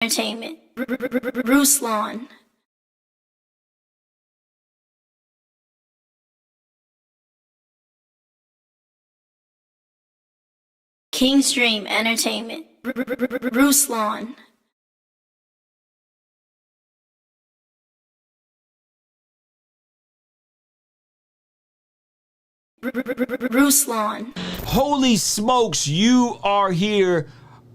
Entertainment. Ruslan. King's Dream Entertainment. Ruslan. Ruslan. Holy smokes, you are here.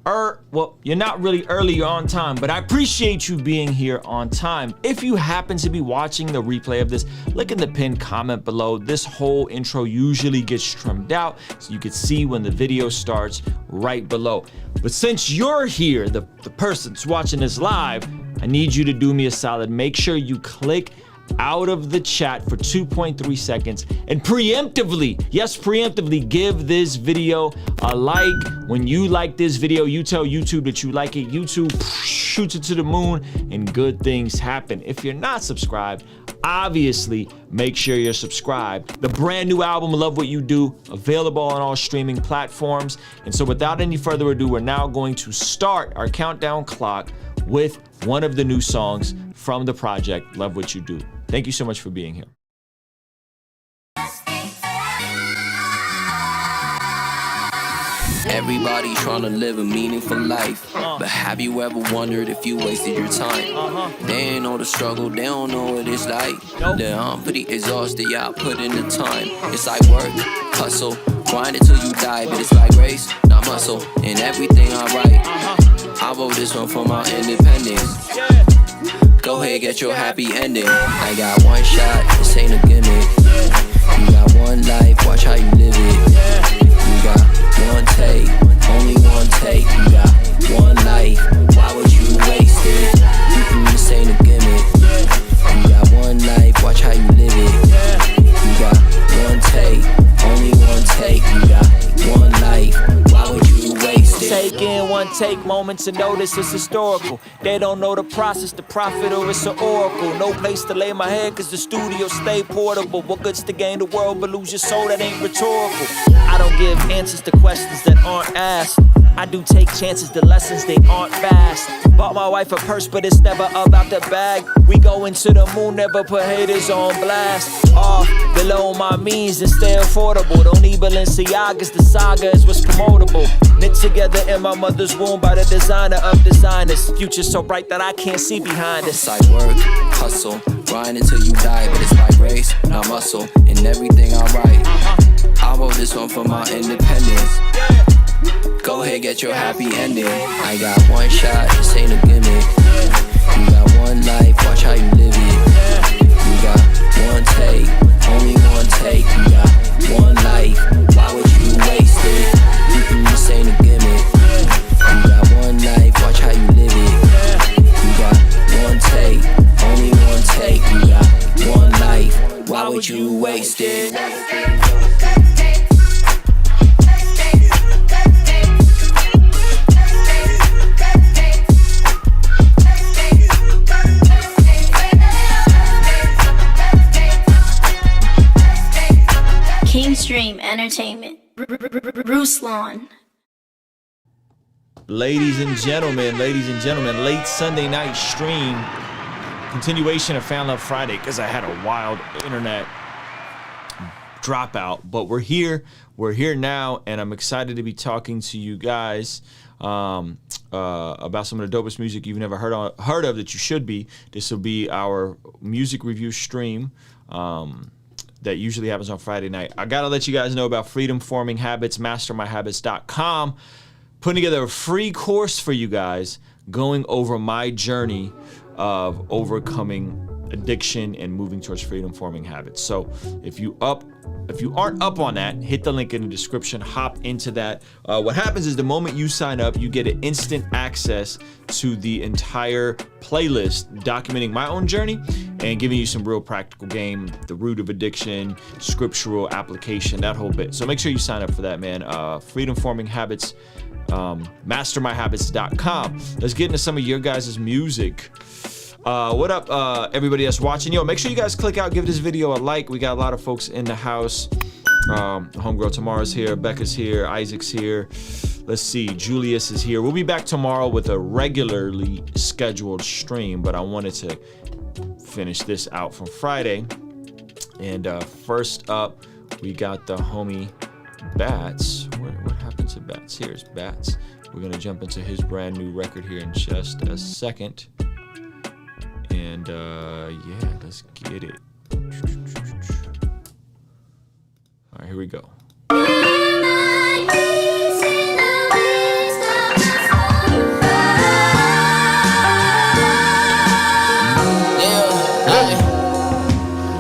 Well, you're not really early, you're on time, but I appreciate you being here on time. If you happen to be watching the replay of this, look in the pinned comment below. This whole intro usually gets trimmed out so you can see when the video starts right below. But since you're here, the person's watching this live, I need you to do me a solid. Make sure you click out of the chat for 2.3 seconds and preemptively, yes, preemptively give this video a like. When you like this video, you tell YouTube that you like it. YouTube shoots it to the moon and good things happen. If you're not subscribed, obviously make sure you're subscribed. The brand new album, Love What You Do, available on all streaming platforms. And so without any further ado, we're now going to start our countdown clock with one of the new songs from the project, Love What You Do. Thank you so much for being here. Everybody trying to live a meaningful life, but have you ever wondered if you wasted your time? They ain't know the struggle, they don't know what it's like. I'm pretty exhausted, yeah, I put in the time. It's like work, hustle, grind it till you die, but it's like race, not muscle, and everything I write. I wrote this one for my independence. Go ahead, get your happy ending. I got one shot, this ain't a gimmick. You got one life, watch how you live it. You got one take, only one take. You got one life, why would you waste it? This ain't a gimmick. You got one life, watch how you live it. You got one take, only one take. You got one life, why would you waste it? Take in one take, moments and notice it's historical. They don't know the process, the prophet, or it's an oracle. No place to lay my head cause the studio stay portable. What good's to gain the world but lose your soul? That ain't rhetorical. I don't give answers to questions that aren't asked. I do take chances, the lessons they aren't fast. Bought my wife a purse but it's never about the bag. We go into the moon, never put haters on blast. Off below my means and stay affordable. Don't need Balenciagas, the saga is what's promotable. Knit together in my mother's womb by the designer of designers. Future so bright that I can't see behind us. It's like work, hustle, grind until you die, but it's like race, not muscle, and everything I write. I wrote this one for my independence. Go ahead, get your happy ending. I got one shot, this ain't a gimmick. You got one life, watch how you live it. You got one take, only one take. You got one life, why would you waste it? This ain't a gimmick. You got one life, watch how you live it. You got one take, only one take. You got one life, why would you waste it? King's Dream Entertainment. Ruslan. Ladies and gentlemen, late Sunday night stream, continuation of Fan Love Friday, because I had a wild internet dropout, but we're here now, and I'm excited to be talking to you guys about some of the dopest music you've never heard of that you should be. This will be our music review stream that usually happens on Friday night. I gotta let you guys know about Freedom Forming Habits, mastermyhabits.com. Putting together a free course for you guys going over my journey of overcoming addiction and moving towards freedom forming habits. So if you aren't up on that, hit the link in the description, hop into that. What happens is the moment you sign up, you get an instant access to the entire playlist documenting my own journey and giving you some real practical game, the root of addiction, scriptural application, that whole bit. So make sure you sign up for that, man. Freedom Forming Habits, mastermyhabits.com. Let's get into some of your guys' music. What up, everybody that's watching? Yo, make sure you guys click out, give this video a like. We got a lot of folks in the house. Homegirl Tamara's here, Becca's here, Isaac's here. Let's see, Julius is here. We'll be back tomorrow with a regularly scheduled stream, but I wanted to finish this out from Friday. And first up, we got the homie Bats. What happened to Bats? Here's Bats. We're gonna jump into his brand new record here in just a second. And yeah, let's get it. All right, here we go.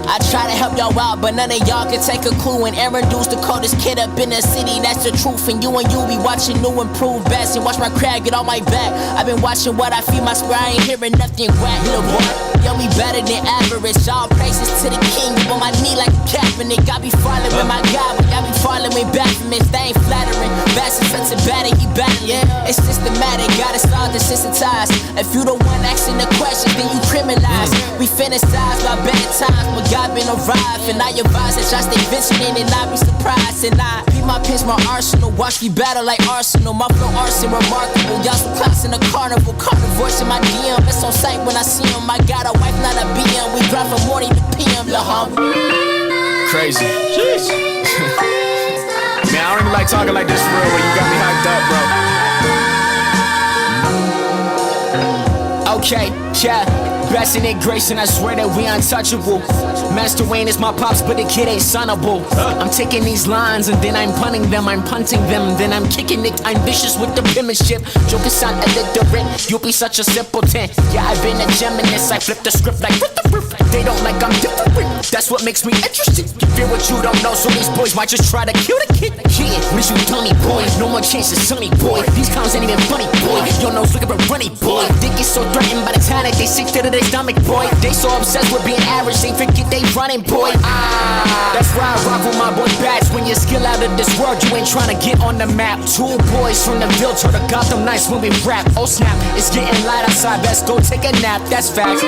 I try to help y'all out, but none of y'all can take a clue. And Aaron Dude's the coldest kid up in the city, that's the truth. And you be watching new improved best and watch my crowd get on my back. I've been watching what I feed my spray, I ain't hearing nothing whack, little boy. Yo, we better than average. All praises to the king. On my knee like a Kaepernick. I be falling with my God, but I be falling with Baphomet. They ain't flattering. Bass is such a batter, he battling. It's systematic, gotta start desensitized. If you the one asking the question, then you criminalize. We fantasize by better times, but God been arrived. And I advise that y'all stay vigilant and I be surprised. And I beat my pins, my arsenal. Watch me battle like Arsenal. My flow arson remarkable. Y'all some class in the carnival. Carnivores in my DM. It's on sight when I see them. I got a wife, not a BM. We drive from morning to PM, la humble. Crazy. Jeez. Man, I don't even like talking like this for real, but you got me hyped up, bro. Okay, yeah. Blessing and grace, and I swear that we untouchable. Master Wayne is my pops, but the kid ain't sonable. I'm taking these lines and then I'm punting them, I'm punting them, then I'm kicking it. I'm vicious with the penmanship. Joking sound illiterate, you be such a simpleton. Yeah, I've been a Geminis, I flip the script like what the roof. They don't like I'm different, that's what makes me interesting. You fear what you don't know, so these boys might just try to kill the kid. Yeah, what you dummy boy, no more chances, sunny boy. These clowns ain't even funny boy, your nose looking for runny boy. They get so threatened by the time that they sick to their stomach boy. They so obsessed with being average, they forget they running boy. That's why I rock with my boy Bats. When you're skill out of this world, you ain't trying to get on the map. Two boys from the Ville to the Gotham Knights when we rap. Oh snap, it's getting light outside, best go take a nap, that's facts.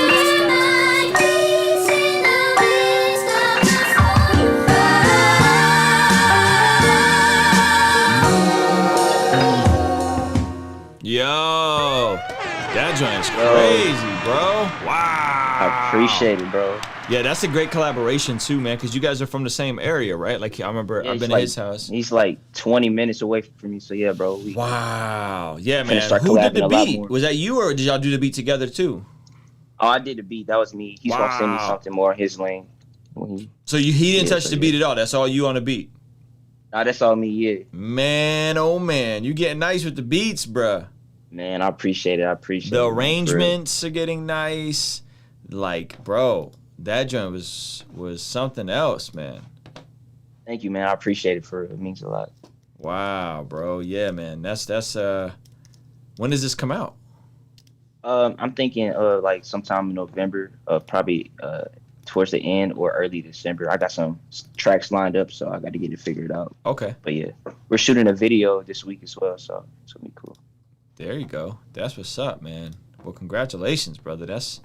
Yo, that joint's crazy, bro. Wow. I appreciate it, bro. Yeah, that's a great collaboration too, man, because you guys are from the same area, right? Like, I remember I've been to his house. He's like 20 minutes away from me, so yeah, bro. Wow. Yeah, man. Start Who did the collabing a lot beat? more. Was that you, or did y'all do the beat together too? Oh, I did the beat. That was me. He's gonna send me something more in his lane. So he didn't touch the beat at all. That's all you on the beat. Nah, that's all me. Yeah. Man, oh man, you getting nice with the beats, bruh. Man, I appreciate it. I appreciate the it. arrangements are getting nice. Like, bro, that joint was something else, man. Thank you, man. I appreciate it. It means a lot. Wow, bro. Yeah, man. That's when does this come out? I'm thinking like sometime in November, probably towards the end or early December. I got some tracks lined up, so I got to get it figured out. Okay. But yeah, we're shooting a video this week as well, so it's gonna be cool. There you go. That's what's up, man. Well, congratulations, brother. That's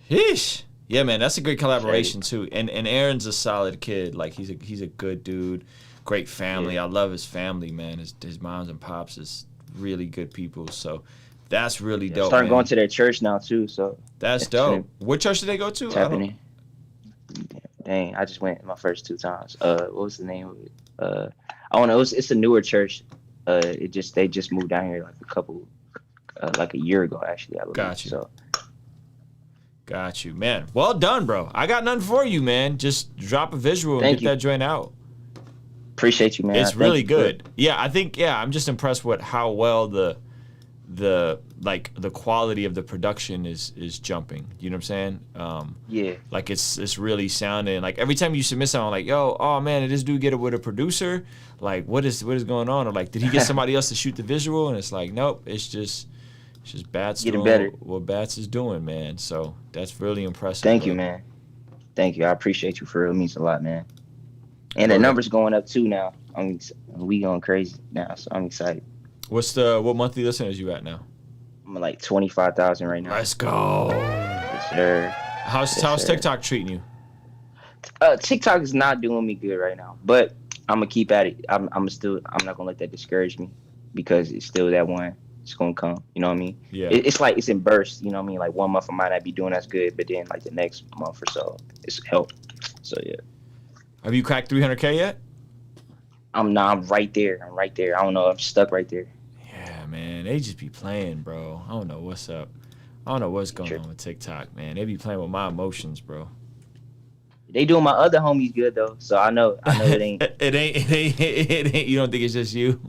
Heesh. Yeah, man, that's a great collaboration too. And Aaron's a solid kid. Like he's a good dude. Great family. Yeah. I love his family, man. His moms and pops is really good people. So that's really dope. Starting man. going to their church now too, so that's dope. What church did they go to? It's happening. Dang, I just went my first 2 times. What was the name of it? I don't know. It's a newer church. They just moved down here like a year ago actually. I believe. Got you. So. Got you, man. Well done, bro. I got nothing for you, man. Just drop a visual and get that joint out. Appreciate you, man. It's really good. Yeah, I think. Yeah, I'm just impressed with how well the quality of the production is jumping. You know what I'm saying? Yeah. Like it's really sounding like every time you submit something, like, yo, oh man, did this dude get it with a producer? Like, what is going on? Or like, did he get somebody else to shoot the visual? And it's like, nope, it's just Bats getting doing better. what Bats is doing, man. So that's really impressive. Thank you, man. Thank you. I appreciate you for real. It means a lot, man. And the numbers going up too now. We going crazy now, so I'm excited. What monthly listeners you at now? I'm at like 25,000 right now. Let's go. Yes, sir. How's TikTok treating you? TikTok is not doing me good right now, but I'm gonna keep at it. I'm not gonna let that discourage me because it's still that one. It's gonna come. You know what I mean? Yeah. It's like it's in bursts. You know what I mean? Like 1 month I might not be doing as good, but then like the next month or so, it's help. So yeah. Have you cracked 300K yet? I'm right there. I don't know. I'm stuck right there. Yeah, man. They just be playing, bro. I don't know what's up. I don't know what's going on with TikTok, man. They be playing with my emotions, bro. They doing my other homies good though, so I know it ain't. it ain't. You don't think it's just you?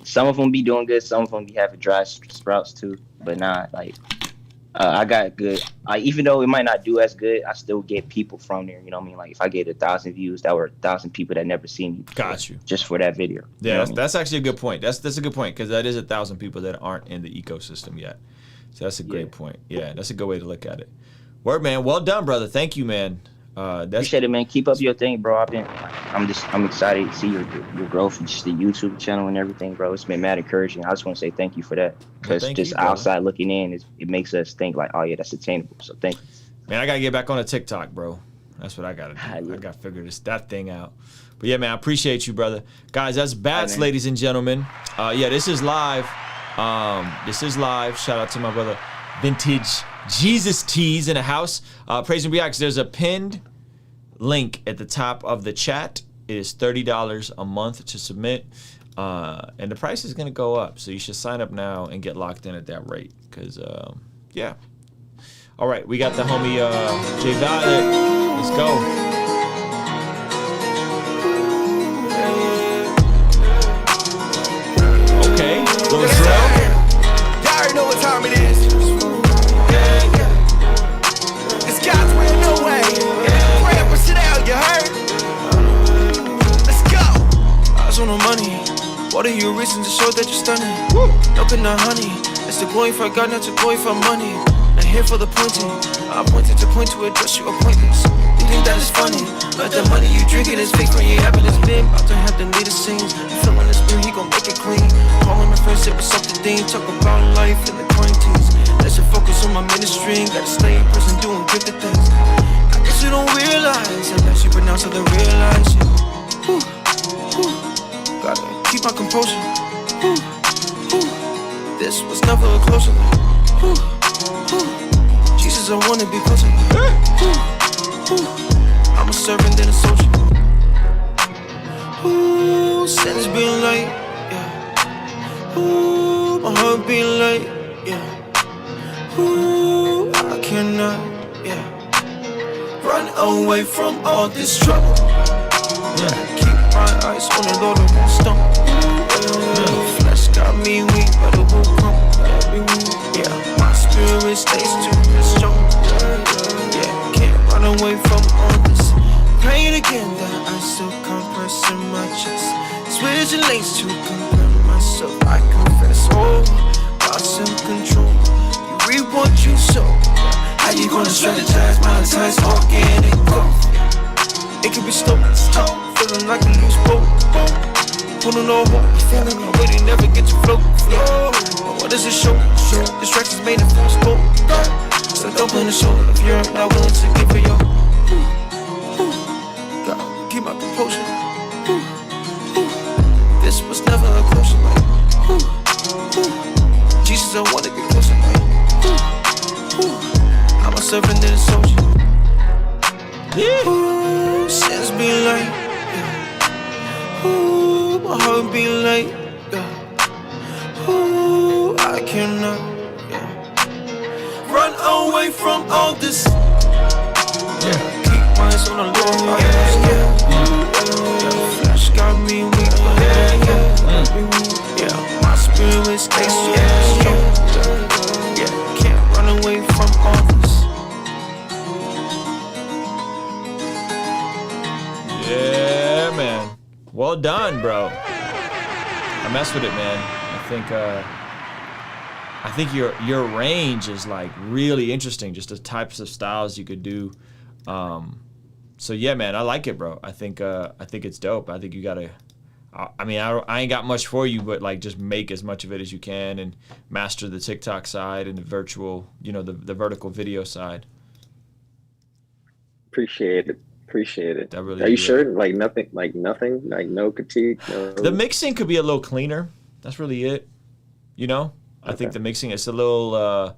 Some of them be doing good. Some of them be having dry sprouts too. But nah, like I got good. Even though it might not do as good, I still get people from there. You know what I mean? Like if I get 1,000 views, that were 1,000 people that never seen me before, Got you. Just for that video. Yeah, you know that's actually a good point. That's a good point because that is 1,000 people that aren't in the ecosystem yet. So that's a great point. Yeah, that's a good way to look at it. Word, man. Well done, brother. Thank you, man. Appreciate it, man. Keep up your thing, bro. I'm excited to see your growth and just the YouTube channel and everything, bro. It's been mad encouraging. I just want to say thank you for that because just outside looking in, it makes us think like, oh yeah, that's attainable. So thank you. Man, I gotta get back on a TikTok, bro. That's what I gotta do. I gotta figure that thing out. But yeah, man, I appreciate you, brother. Guys, that's Bats, ladies and gentlemen. Yeah, this is live. Shout out to my brother, Vintage Jesus Tees in the house. Praise and Reacts. There's a pinned link at the top of the chat. It is $30 a month to submit, and the price is gonna go up. So you should sign up now and get locked in at that rate. Cause yeah. All right, we got the homie J Violet. Let's go. Okay, little drill. Y'all already know what time it is. It's God's way or no way. Pray up or sit down, you heard? Let's go. Eyes on the money. What are your reasons to show that you're stunning? Look at the honey. It's the glory for God, not the glory for money. Not here for the pointing. I pointed to point to address your appointments. You think that is funny? But the money you drinking is fake from your happiness. Been about to have the latest scenes. You feeling the spirit, he gon' make it clean. Calling my friends, say what's up to Dean. Talk about life in the quarantines. Let's focus on my ministry. Gotta stay in prison doing good things. I guess you don't realize unless you pronounce how they realize it. Gotta keep my composure. This was never a closer. Jesus, I wanna be closer. I'm a servant and a soldier. Since been late, yeah. My heart been late, yeah. I cannot, yeah. Run away from all this trouble. Yeah. Keep my eyes on the Lord, I won't stumble. Flesh got me weak, but it will come. Yeah, my spirit stays too strong. Yeah, can't run away from all this. Praying again that I still compress in my chest. Switching lanes to compare myself, I confess. Oh, God's in control. You reap what you sow. How you gonna strategize, monetize, organic growth? It can be stolen, feeling like a loose boat. Pulling no hope, feeling my way, they never get to float. But what does it show? Distractions made it full scope. So don't play the show if you're not willing to give it your. God, keep my composure. This was never a closer life. Jesus, I wanna get closer life. I'm a servant and a soldier. Since being late, my heart be late, I cannot, run away from all this. Keep my eyes on the Lord, flesh got me weak, my spirit stays strong. Can't run away from all this. Yeah, man. Well done, bro. I mess with it, man. I think your range is like really interesting, just the types of styles you could do. So yeah, man, I like it, bro. I think it's dope. I think you gotta. I mean, I ain't got much for you, but like just make as much of it as you can and master the TikTok side and the virtual, the vertical video side. Appreciate it. Appreciate it. That really Are you be it. sure? Like nothing, like no critique. No. The mixing could be a little cleaner. That's really it. You know, I think the mixing is a little.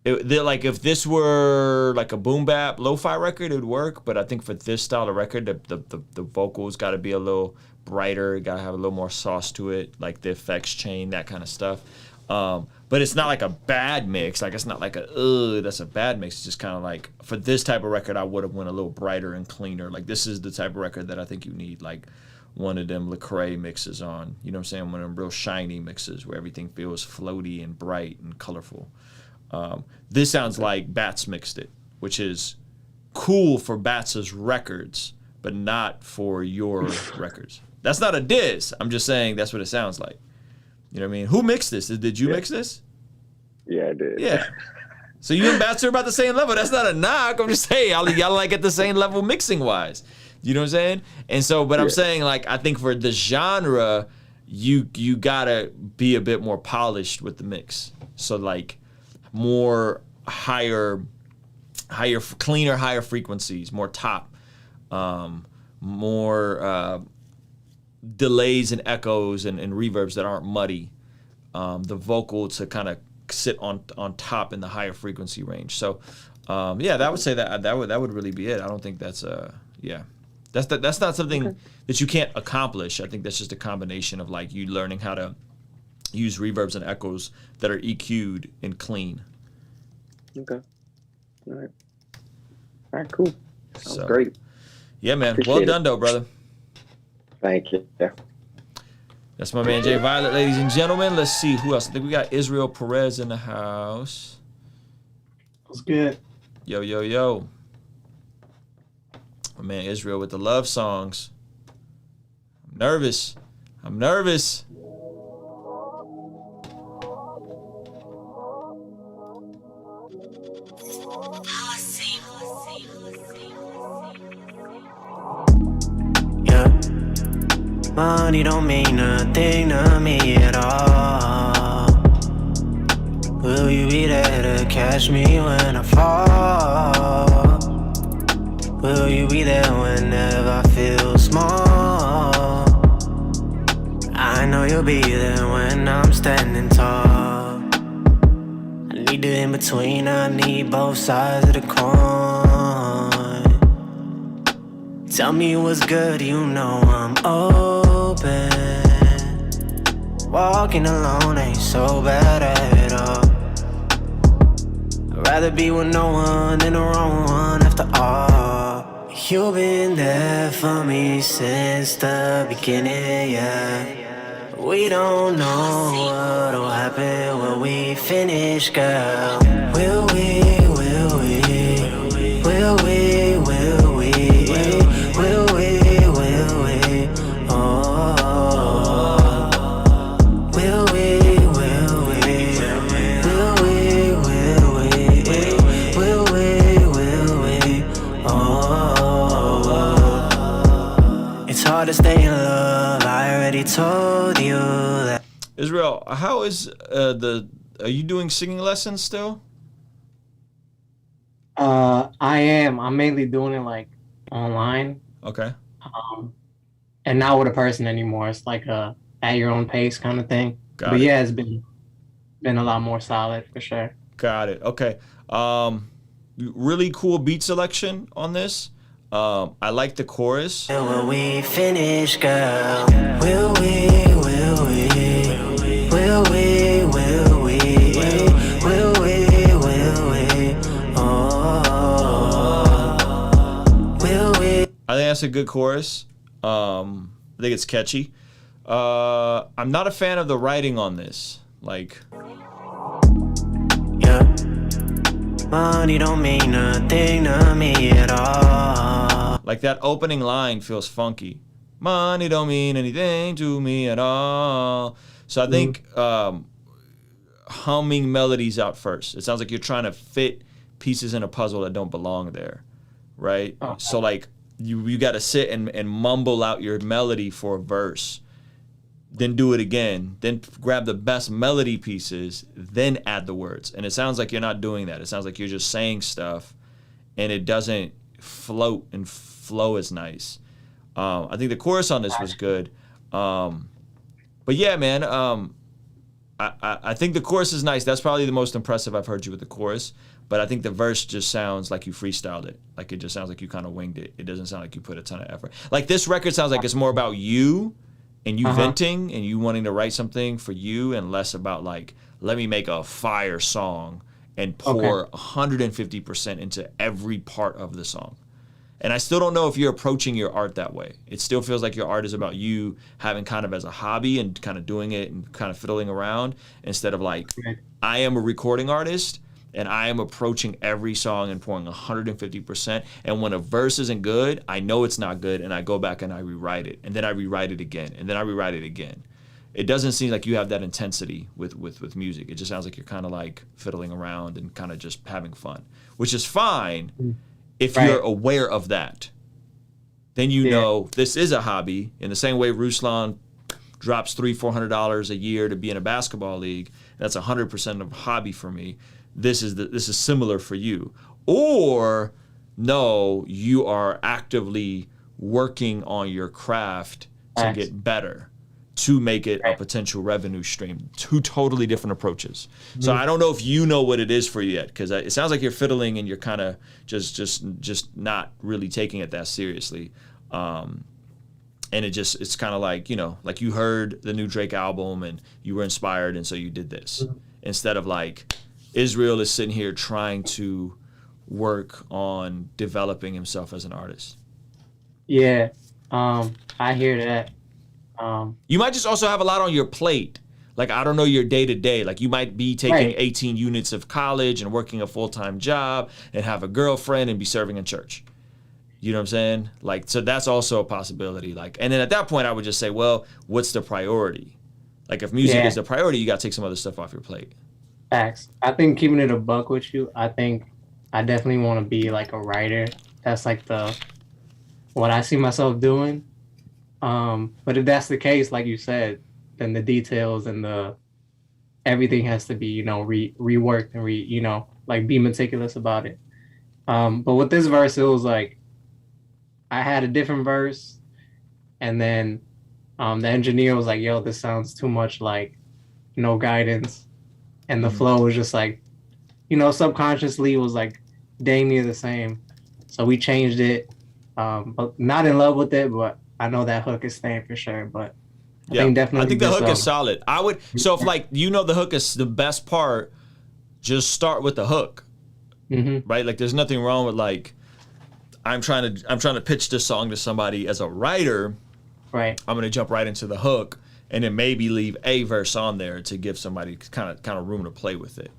Like if this were like a boom bap lo-fi record, it would work. But I think for this style of record, the vocals got to be a little brighter. Got to have a little more sauce to it, like the effects chain, that kind of stuff. But it's not like a bad mix. Like it's not like that's a bad mix. It's just kind of like for this type of record, I would have went a little brighter and cleaner. Like this is the type of record that I think you need, like one of them Lecrae mixes on. You know what I'm saying? One of them real shiny mixes where everything feels floaty and bright and colorful. This sounds like Bats mixed it, which is cool for Bats' records, but not for your records. That's not a diss. I'm just saying that's what it sounds like. You know what I mean? Who mixed this? Did you mix this? Yeah, I did. Yeah. So you and Bats are about the same level. That's not a knock. I'm just saying y'all like at the same level mixing wise. You know what I'm saying? And so, but I'm saying like I think for the genre, you gotta be a bit more polished with the mix. So like more higher, cleaner, higher frequencies, more top, more delays and echoes and reverbs that aren't muddy. The vocal to kind of sit on top in the higher frequency range. So that would say that would really be it. I don't think that's that's not something that you can't accomplish. I think that's just a combination of like you learning how to use reverbs and echoes that are EQ'd and clean. Okay. All right, cool. Sounds great. Yeah, man. Appreciate Well done, though, brother. Thank you. Yeah. That's my man Jay Violet, ladies and gentlemen. Let's see who else. I think we got Israel Perez in the house. What's good? Yo, yo, yo. My man Israel with the love songs. I'm nervous. Money don't mean nothing to me at all. Will you be there to catch me when I fall? Will you be there whenever I feel small? I know you'll be there when I'm standing tall. I need the in-between, I need both sides of the coin. Tell me what's good, you know I'm open. Walking alone ain't so bad at all. I'd rather be with no one than the wrong one after all. You've been there for me since the beginning, yeah. We don't know what'll happen when we finish, girl. Will we, will we, will we, will we, will we, will we, oh, will we, will we, will we, will we, will we, oh. It's hard to stay in love, I already told you that. Israel, how is are you doing singing lessons still? I am. I'm mainly doing it like online. Okay. And not with a person anymore. It's like a at your own pace kind of thing. Got it. Yeah, it's been a lot more solid for sure. Got it. Okay. Really cool beat selection on this. I like the chorus. Will we finish, girl? Will we, will we, will we, will we, will we, will we, oh, will we? I think that's a good chorus. I think it's catchy. I'm not a fan of the writing on this. Like, yeah, money don't mean nothing to me at all. like that opening line feels funky. Money don't mean anything to me at all. So I think humming melodies out first. It sounds like you're trying to fit pieces in a puzzle that don't belong there, right? Oh. So like you got to sit and mumble out your melody for a verse, then do it again, then grab the best melody pieces, then add the words. And it sounds like you're not doing that. It sounds like you're just saying stuff and it doesn't float and flow as nice. I think the chorus on this was good. But yeah, man, I think the chorus is nice. That's probably the most impressive I've heard you with the chorus. But I think the verse just sounds like you freestyled it. Like it just sounds like you kind of winged it. It doesn't sound like you put a ton of effort. Like this record sounds like it's more about you and you venting and you wanting to write something for you, and less about like, let me make a fire song and pour 150% into every part of the song. And I still don't know if you're approaching your art that way. It still feels like your art is about you having kind of as a hobby and kind of doing it and kind of fiddling around, instead of like, I am a recording artist and I am approaching every song and pouring 150%. And when a verse isn't good, I know it's not good, and I go back and I rewrite it, and then I rewrite it again, and then I rewrite it again. It doesn't seem like you have that intensity with music. It just sounds like you're kind of like fiddling around and kind of just having fun, which is fine if you're aware of that. Then you know this is a hobby. In the same way Ruslan drops $300-400 a year to be in a basketball league, that's 100% of a hobby for me. This is similar for you. Or no, you are actively working on your craft to get better, to make it a potential revenue stream. Two totally different approaches. So I don't know if you know what it is for you yet, because it sounds like you're fiddling and you're kind of just not really taking it that seriously. And it's kind of like, you know, like you heard the new Drake album and you were inspired, and so you did this. Instead of like, Israel is sitting here trying to work on developing himself as an artist. Yeah, I hear that. You might just also have a lot on your plate. Like, I don't know your day-to-day. Like, you might be taking 18 units of college and working a full-time job and have a girlfriend and be serving in church. You know what I'm saying? Like, so that's also a possibility. Like, and then at that point, I would just say, well, what's the priority? Like, if music is the priority, you got to take some other stuff off your plate. Facts. I think keeping it a buck with you, I think I definitely want to be like a writer. That's like what I see myself doing. But if that's the case, like you said, then the details and everything has to be, you know, reworked and you know, like be meticulous about it. But with this verse, it was like I had a different verse, and then the engineer was like, yo, this sounds too much like No Guidance. And the flow was just like, you know, subconsciously was like dang near the same. So we changed it. But not in love with it, but I know that hook is staying for sure. But I think definitely the hook is solid. So if like, you know, the hook is the best part, just start with the hook. Right? Like, there's nothing wrong with like, I'm trying to pitch this song to somebody as a writer. Right. I'm gonna jump right into the hook, and then maybe leave a verse on there to give somebody kind of room to play with it.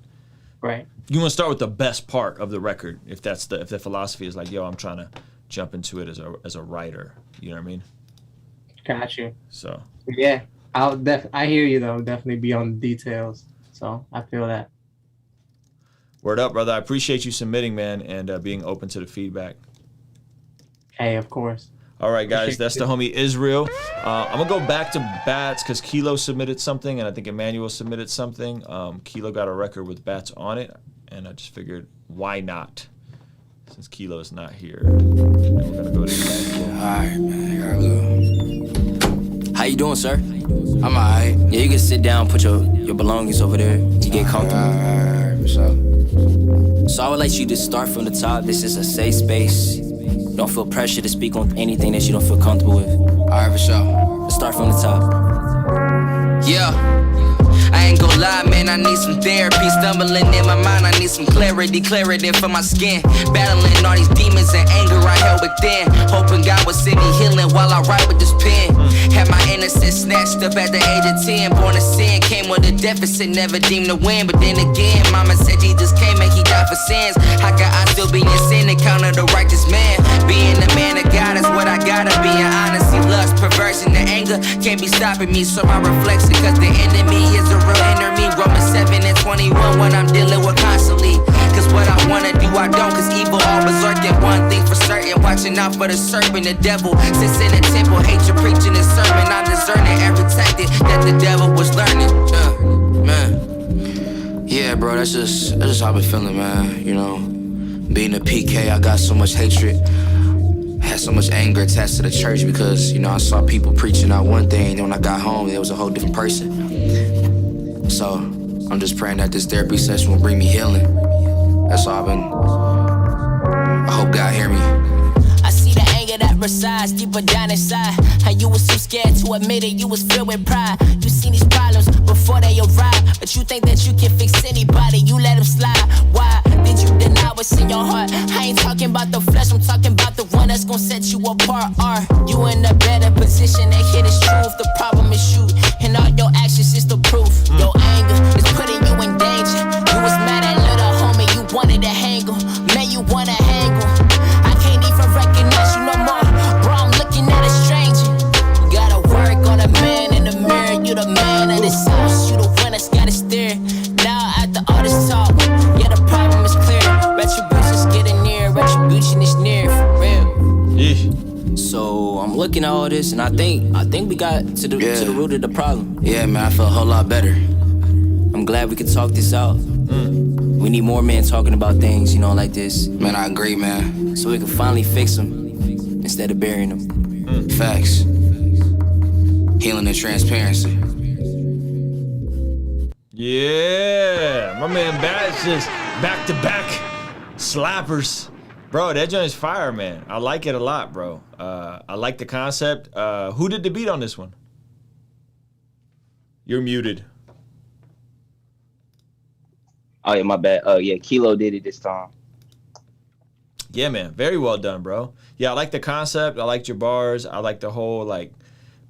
Right. You want to start with the best part of the record, if the philosophy is like, yo, I'm trying to jump into it as a writer. You know what I mean? Got you. So yeah, I hear you though. Definitely be on the details. So I feel that. Word up, brother. I appreciate you submitting, man, and being open to the feedback. Hey, of course. All right, guys, that's the homie Israel. I'm going to go back to Bats because Kilo submitted something, and I think Emmanuel submitted something. Kilo got a record with Bats on it, and I just figured, why not? Since Kilo is not here. And we're going to go to Emmanuel. All right, man. Here I go. How you doing, sir? I'm all right. Yeah, you can sit down, put your belongings over there. You get comfortable. All right, what's up? So I would like you to start from the top. This is a safe space. Don't feel pressure to speak on anything that you don't feel comfortable with. All right, for sure. Let's start from the top. Yeah. I ain't gon' lie, man, I need some therapy. Stumbling in my mind, I need some clarity for my skin. Battling all these demons and anger I held within. Hoping God would send me healing while I write with this pen. Had my innocence snatched up at the age of 10. Born to sin, came with a deficit, never deemed to win. But then again, mama said Jesus came and he died for sins. How could I still be in sin and counter the righteous man? Being a man of God is what I gotta be. And honesty, lust, perversion, and anger can't be stopping me. So my reflection, cause the enemy is a real enemy. Romans 7:21, what I'm dealing with constantly. Cause what I wanna do, I don't. Cause evil all berserk. And one thing for certain, watching out for the serpent, the devil sits in the temple, hatred preaching his sermon. I'm discerning every tactic that the devil was learning. Man, yeah, bro, that's just how I've been feeling, man. You know, Being a PK, I got so much hatred. Had so much anger attached to the church because, you know, I saw people preaching out one thing, and then when I got home, it was a whole different person. So I'm just praying that this therapy session will bring me healing. That's all I hope God hear me. I see the anger that resides deeper down inside. How you was too scared to admit it, you was filled with pride. You seen these problems before they arrive, but you think that you can fix anybody, you let them slide. Why did you deny what's in your heart? I ain't talking about the flesh, I'm talking about the one that's gonna set you apart. Are you in a better position to hear this truth? The problem is you, and all your actions is the proof. Your anger is putting you in danger. You was mad at little homie, you wanted to hang him. Man, you wanna hang him. I can't even recognize you no more, bro, I'm looking at a stranger. You gotta work on a man in the mirror. You the man of this house, you the one that's gotta steer. Now after all this talk, yeah, the problem is clear. Retribution's getting near, retribution is near, for real. Yeah. So I'm looking at all this, and I think we got to the root of the problem. Yeah, man, I feel a whole lot better. I'm glad we could talk this out. We need more men talking about things, you know, like this. Man, I agree, man. So we can finally fix them instead of burying them. Facts. Healing and transparency. Yeah, my man Bat's just back-to-back slappers. Bro, that joint is fire, man. I like it a lot, bro. I like the concept. Who did the beat on this one? You're muted. Oh yeah, my bad. Yeah, Kilo did it this time. Yeah, man. Very well done, bro. Yeah, I like the concept. I liked your bars. I like the whole, like,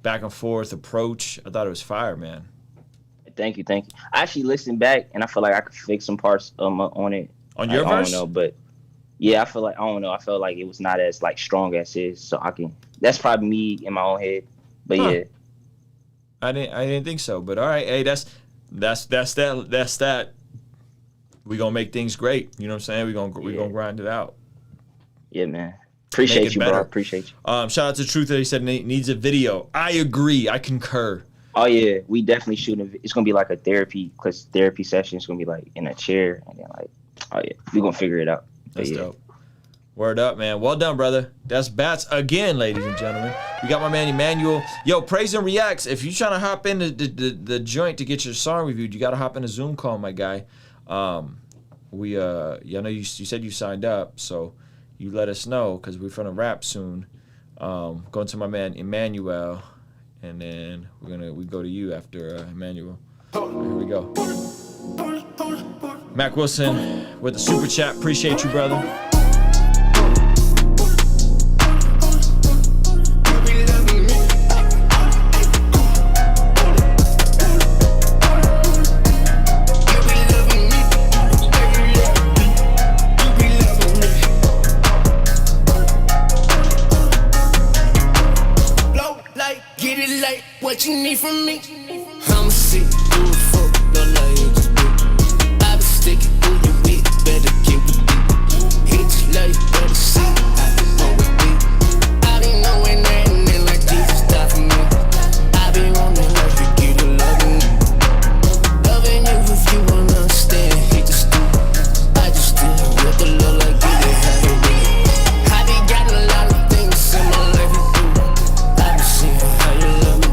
back and forth approach. I thought it was fire, man. Thank you. I actually listened back, and I feel like I could fix some parts on it. On your verse? I don't know, but yeah, I feel like, I don't know. I felt like it was not as, like, strong as his, so I can, that's probably me in my own head, but yeah. I didn't think so, but all right. Hey, that's that. We gonna make things great. You know what I'm saying? We gonna grind it out. Yeah, man. Appreciate you, bro. Appreciate you. Shout out to Truth that he said needs a video. I agree. I concur. Oh yeah, we definitely shooting. It's gonna be like a therapy session. It's gonna be like in a chair, and then like, oh yeah, we gonna figure it out. That's dope. Word up, man. Well done, brother. That's Bats again, ladies and gentlemen. We got my man Emmanuel. Yo, Praise and Reacts. If you're trying to hop in the joint to get your song reviewed, you gotta hop in a Zoom call, my guy. I know you said you signed up, so you let us know because we're gonna rap soon. Going to my man Emmanuel, and then we go to you after Emmanuel. Here we go. Mac Wilson with the super chat. Appreciate you, brother. What you need from me? I'ma see you fuck, don't like you just do. I been sticking through your week, better get with me. Hit you like you better see, I been know with me. I been knowing that and then like Jesus died for me. I been wanting like to get a loving. Loving you if you won't understand, hate to stoop. I just do what the love like you did have to do. I been got a lot of things in my life to do. I been seeing how you love me.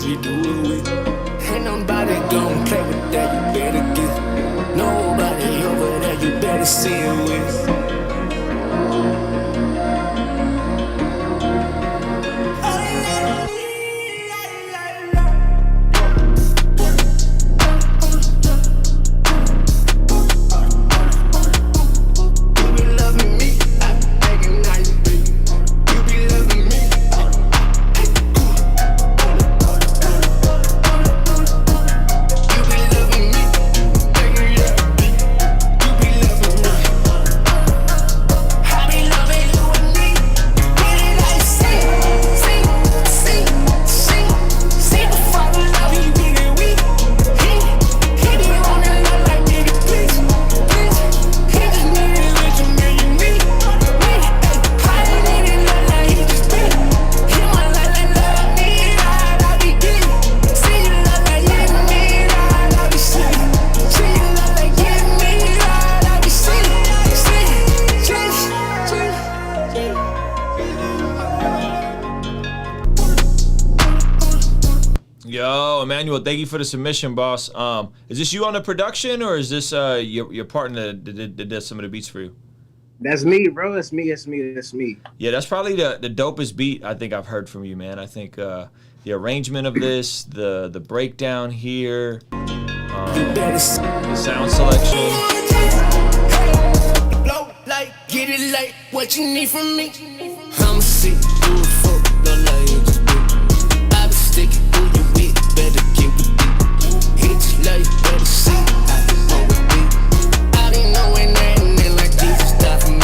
We do it with. Ain't nobody gon' play with that, you better get. Nobody over there, you better see it with. Emmanuel, thank you for the submission, boss. Is this you on the production, or is this your partner that did some of the beats for you? That's me, bro. That's me. Yeah, that's probably the dopest beat I think I've heard from you, man. I think the arrangement of this, the breakdown here, the sound selection. Blow like, get it like, what you need from me? I'ma see who the fuck don't like you just do. I be sticking who you with, better get with me. Hit you like, better see, I be more with me. I be knowing that and then like Jesus died for me.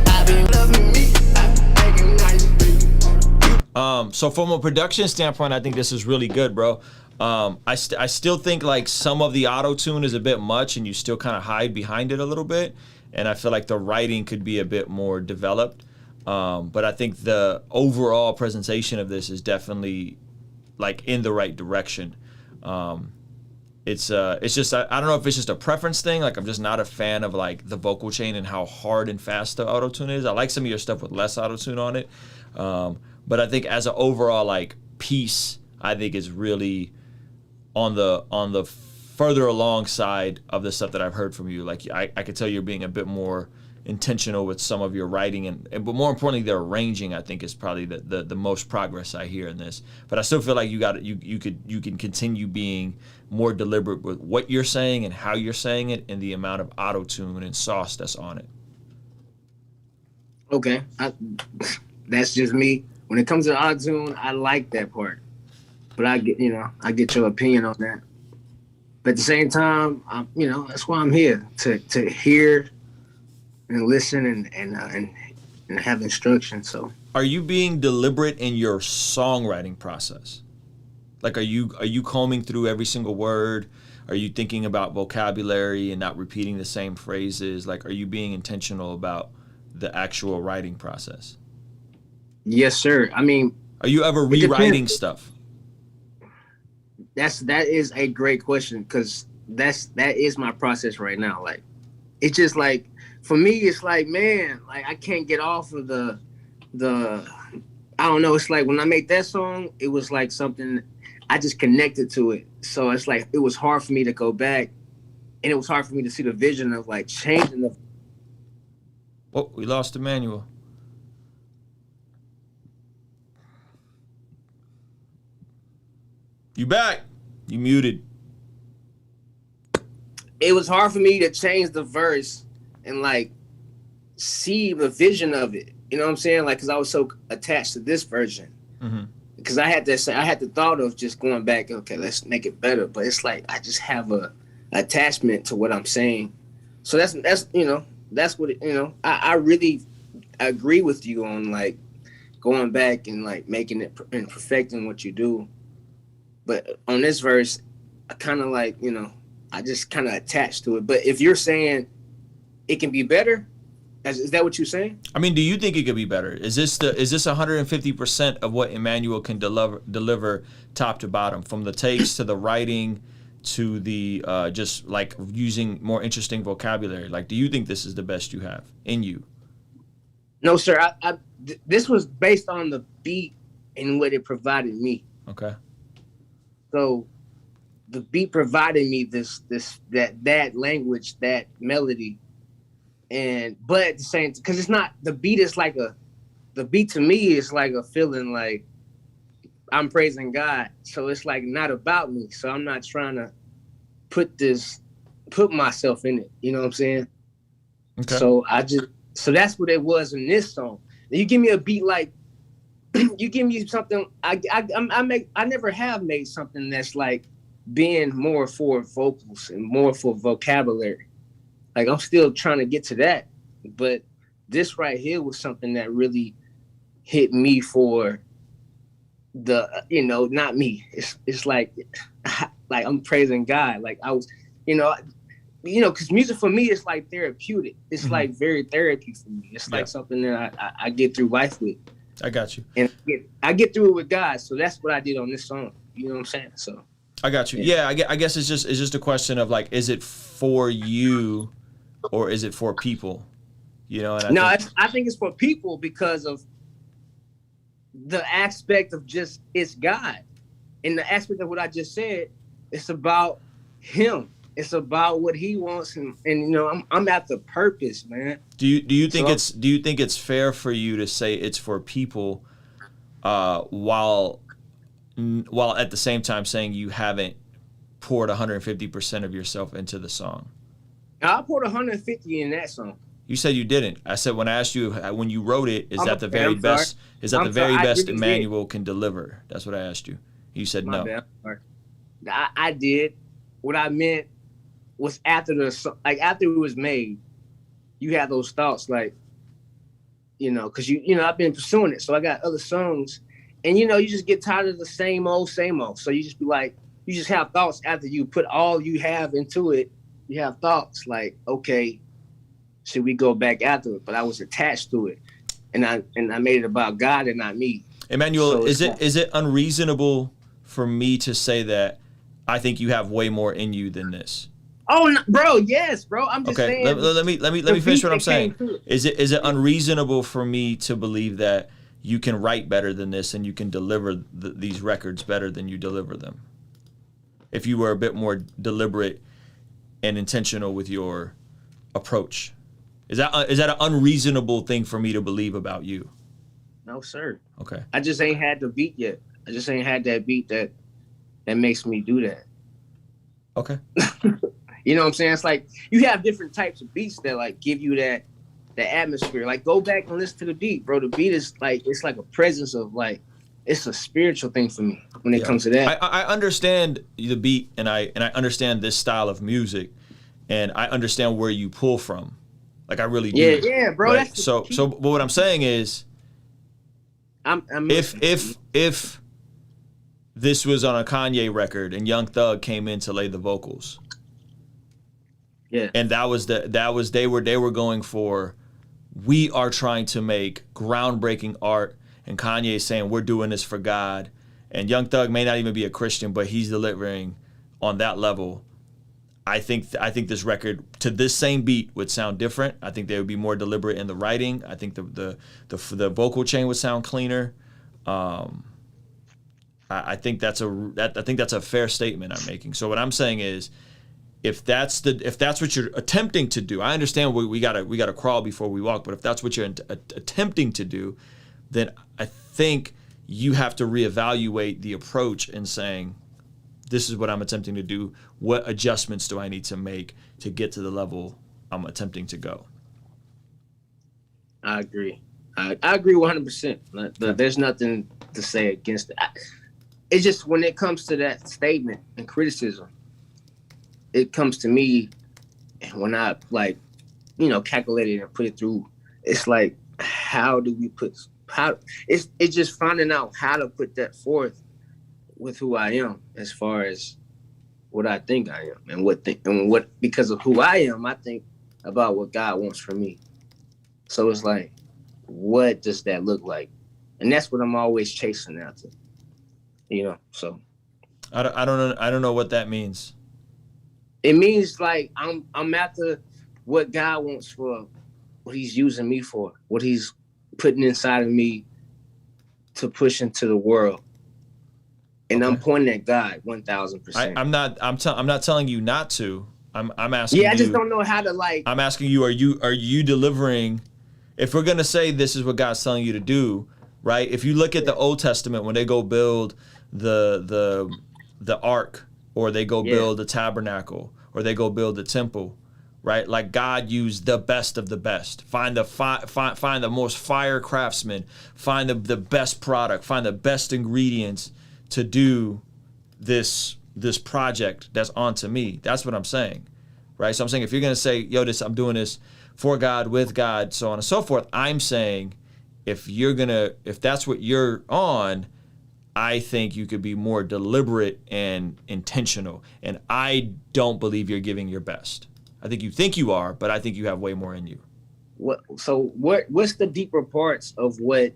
I be loving me, I be thinking how you be. So from a production standpoint, I think this is really good, bro. I still think like some of the auto-tune is a bit much and you still kind of hide behind it a little bit. And I feel like the writing could be a bit more developed. But I think the overall presentation of this is definitely like in the right direction. It's just, I don't know if it's just a preference thing. Like I'm just not a fan of like the vocal chain and how hard and fast the auto-tune is. I like some of your stuff with less auto-tune on it. But I think as an overall like piece, I think is really on the further along side of the stuff that I've heard from you. Like I could tell you're being a bit more intentional with some of your writing but more importantly the arranging I think is probably the most progress I hear in this. But I still feel like you can continue being more deliberate with what you're saying and how you're saying it and the amount of auto-tune and sauce that's on it. Okay, that's just me. When it comes to auto-tune, I like that part, but I get your opinion on that. But at the same time, that's why I'm here to hear and listen and have instruction. So, are you being deliberate in your songwriting process? Like, are you combing through every single word? Are you thinking about vocabulary and not repeating the same phrases? Like, are you being intentional about the actual writing process? Yes, sir. I mean, are you ever rewriting stuff? That is a great question because that is my process right now. Like, it's just like for me, it's like, man, like I can't get off of the I don't know. It's like when I made that song, it was like something I just connected to it. So it's like it was hard for me to go back, and it was hard for me to see the vision of like changing the. Oh, we lost Emmanuel. You back? You muted. It was hard for me to change the verse and like see the vision of it. You know what I'm saying? Like, cause I was so attached to this version. Mm-hmm. Cause I had the thought of just going back. Okay, let's make it better. But it's like I just have a attachment to what I'm saying. So that's what it, I really agree with you on like going back and like making it and perfecting what you do. But on this verse, I kind of like, I just kind of attached to it. But if you're saying it can be better, is that what you're saying? I mean, do you think it could be better? Is this 150% of what Emmanuel can deliver top to bottom, from the takes to the writing to the just like using more interesting vocabulary? Like, do you think this is the best you have in you? No, sir. This was based on the beat and what it provided me. Okay. So the beat provided me that language, that melody, but at the same, because it's not, the beat is like the beat to me is like a feeling like I'm praising God. So it's like not about me. So I'm not trying to put myself in it. You know what I'm saying? Okay. So that's what it was in this song. You give me a beat like, you give me something. I never have made something that's like being more for vocals and more for vocabulary. Like I'm still trying to get to that, but this right here was something that really hit me for the, not me. It's like I'm praising God. Like I was, because music for me is like therapeutic. It's like very therapy for me. It's like something that I get through life with. I got you. And I get through it with God. So that's what I did on this song. You know what I'm saying? So I got you. Yeah, I guess it's just a question of like, is it for you or is it for people? And I think it's for people because of the aspect of just it's God. in the aspect of what I just said, it's about him. It's about what he wants, and you know, I'm after purpose, man. Do you think it's fair for you to say it's for people, while at the same time saying you haven't poured 150% of yourself into the song? I poured 150 in that song. You said you didn't. I said when I asked you when you wrote it, is that the very best? Is that the very best Emmanuel can deliver? That's what I asked you. You said no. I did. What I meant was after after it was made, you had those thoughts like, you know, because you know I've been pursuing it, so I got other songs, and you know you just get tired of the same old. So you just be like, you just have thoughts after you put all you have into it. You have thoughts like, okay, should we go back after it? But I was attached to it, and I made it about God and not me. Emmanuel, is it unreasonable for me to say that I think you have way more in you than this? Oh, no, bro, yes, bro. I'm just saying. Let me finish what I'm saying. Is it unreasonable for me to believe that you can write better than this and you can deliver these records better than you deliver them? If you were a bit more deliberate and intentional with your approach, is that an unreasonable thing for me to believe about you? No, sir. Okay. I just ain't had the beat yet. I just ain't had that beat that makes me do that. Okay. You know what I'm saying? It's like you have different types of beats that like give you that atmosphere. Like go back and listen to the beat, bro. The beat is like it's like a presence of like it's a spiritual thing for me when it comes to that. I understand the beat and I understand this style of music, and I understand where you pull from. Like I really do. Yeah, bro. Right? So but what I'm saying is, if this was on a Kanye record and Young Thug came in to lay the vocals, and they were going for, we are trying to make groundbreaking art, and Kanye saying we're doing this for God, and Young Thug may not even be a Christian, but he's delivering on that level. I think this record to this same beat would sound different. I think they would be more deliberate in the writing. I think the vocal chain would sound cleaner. I think that's a fair statement I'm making. So what I'm saying is, if that's what you're attempting to do, I understand we gotta crawl before we walk. But if that's what you're attempting to do, then I think you have to reevaluate the approach and saying, this is what I'm attempting to do. What adjustments do I need to make to get to the level I'm attempting to go? I agree. I agree 100%. There's nothing to say against it. It's just when it comes to that statement and criticism, it comes to me when I calculate it and put it through. It's like, it's just finding out how to put that forth with who I am, as far as what I think I am, and what because of who I am, I think about what God wants from me. So it's like, what does that look like? And that's what I'm always chasing after. You know, so I don't know what that means. It means like I'm after what God wants for what He's using me for, what He's putting inside of me to push into the world. And I'm pointing at God 1,000%. I'm not telling you not to. I'm asking. Yeah, I just don't know how to like. I'm asking you. Are you delivering? If we're gonna say this is what God's telling you to do, right? If you look at the Old Testament, when they go build the ark, or they go build the tabernacle, or they go build the temple, right? Like God used the best of the best. Find the most fire craftsmen. Find the best product. Find the best ingredients to do this project that's onto me. That's what I'm saying, right? So I'm saying if you're gonna say, yo, I'm doing this for God, with God, so on and so forth, I'm saying if that's what you're on, I think you could be more deliberate and intentional. And I don't believe you're giving your best. I think you are, but I think you have way more in you. What's the deeper parts of what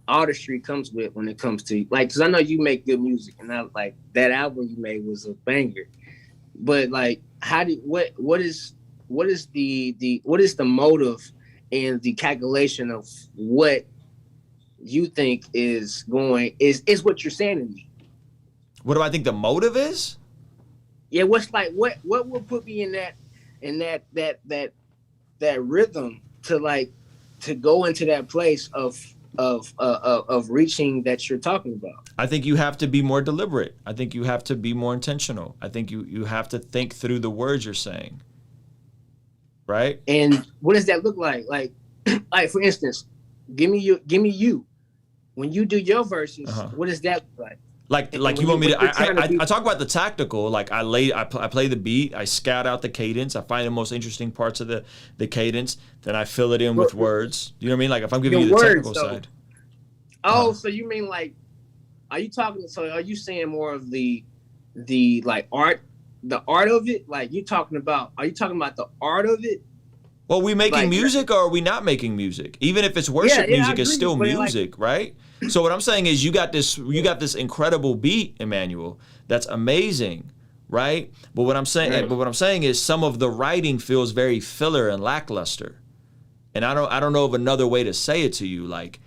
artistry comes with when it comes to, like, because I know you make good music, and I like that album you made was a banger, but like what is the motive and the calculation of what you think is what you're saying to me? What do I think the motive is? Yeah, what's like what would put me in that rhythm to go into that place of reaching that you're talking about? I think you have to be more deliberate. I think you have to be more intentional. I think you have to think through the words you're saying. Right? And what does that look like? Like for instance, give me you. When you do your verses, what does that look like? Like you want me to? I talk about the tactical. Like I play the beat. I scout out the cadence. I find the most interesting parts of the cadence. Then I fill it in with words. You know what I mean? Like if I'm giving you the technical side. Oh, so you mean like? Are you talking? So are you saying more of the like art, the art of it? Like you talking about? Are you talking about the art of it? Well, we making music or are we not making music? Even if it's worship music, it's still music, right? So what I'm saying is you got this incredible beat, Emmanuel, that's amazing, right? But what I'm saying is some of the writing feels very filler and lackluster. And I don't know of another way to say it to you. Like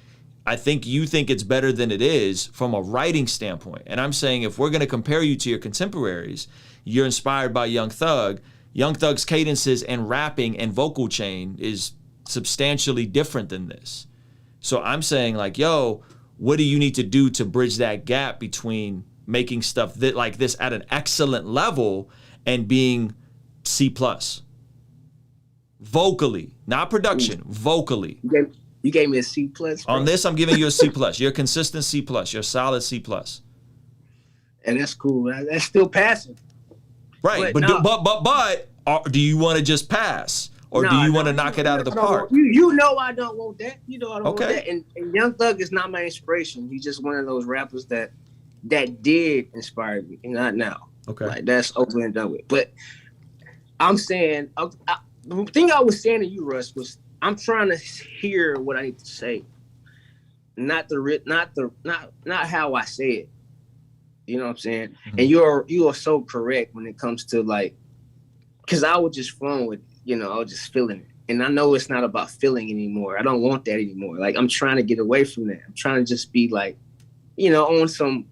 I think you think it's better than it is from a writing standpoint. And I'm saying if we're going to compare you to your contemporaries, you're inspired by Young Thug. Young Thug's cadences and rapping and vocal chain is substantially different than this. So I'm saying like, yo, what do you need to do to bridge that gap between making stuff that like this at an excellent level and being C+? Vocally, not production, vocally. You gave me a C+. Bro. On this, I'm giving you a C+. You're a consistent C+. You're a solid C+. And that's cool. That's still passing. Right, but do you want to just pass, or do you want to knock it out of the park? You know I don't want that. You know I don't want that. And Young Thug is not my inspiration. He's just one of those rappers that did inspire me, not now. Okay, like that's over and done with. But I'm saying the thing I was saying to you, Russ, was I'm trying to hear what I need to say, not how I say it. You know what I'm saying? Mm-hmm. And you are so correct when it comes to like, because I was just flowing with it, I was just feeling it. And I know it's not about feeling anymore. I don't want that anymore. Like I'm trying to get away from that. I'm trying to just be like, on some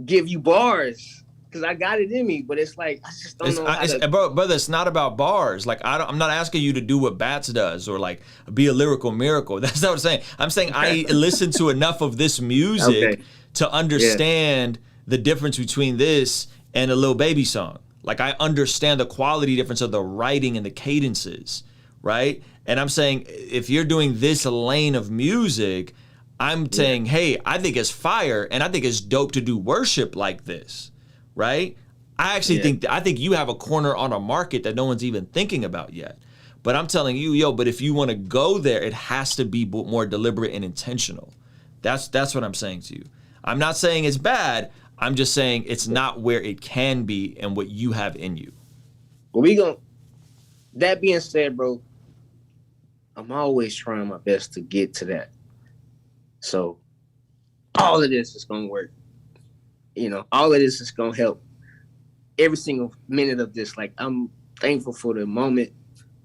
give you bars because I got it in me. But it's like I just don't know. Brother, it's not about bars. Like I'm not asking you to do what Bats does or like be a lyrical miracle. That's not what I'm saying. I'm saying I listen to enough of this music to understand the difference between this and a Lil Baby song. Like I understand the quality difference of the writing and the cadences, right? And I'm saying if you're doing this lane of music, I'm saying, hey, I think it's fire and I think it's dope to do worship like this, right? I actually think you have a corner on a market that no one's even thinking about yet. But I'm telling you, but if you want to go there, it has to be more deliberate and intentional. That's what I'm saying to you. I'm not saying it's bad. I'm just saying it's not where it can be and what you have in you. Well, that being said, bro, I'm always trying my best to get to that. So all of this is going to work. All of this is going to help every single minute of this. Like I'm thankful for the moment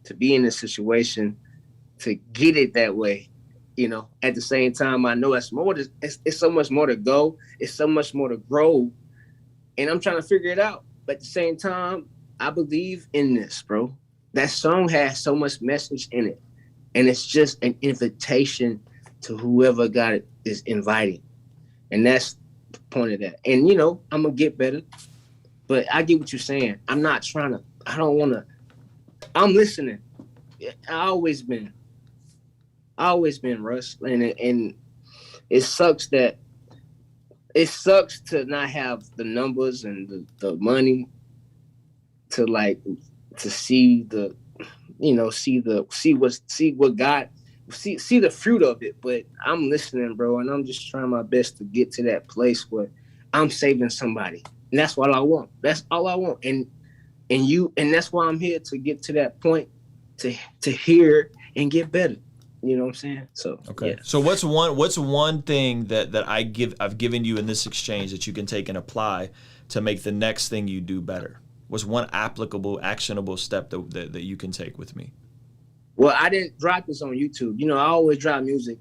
to be in this situation, to get it that way. At the same time, I know it's so much more to go. It's so much more to grow. And I'm trying to figure it out. But at the same time, I believe in this, bro. That song has so much message in it. And it's just an invitation to whoever got it is inviting. And that's the point of that. And, I'm going to get better. But I get what you're saying. I'm not trying to, I don't want to, I'm listening. I always been, Russ, and it sucks to not have the numbers and the money to see the fruit of it. But I'm listening, bro, and I'm just trying my best to get to that place where I'm saving somebody, and that's what I want. That's all I want, and that's why I'm here to get to that point to hear and get better. You know what I'm saying? So okay. Yeah. So what's one thing that I've given you in this exchange that you can take and apply to make the next thing you do better? What's one applicable, actionable step that you can take with me? Well, I didn't drop this on YouTube. I always drop music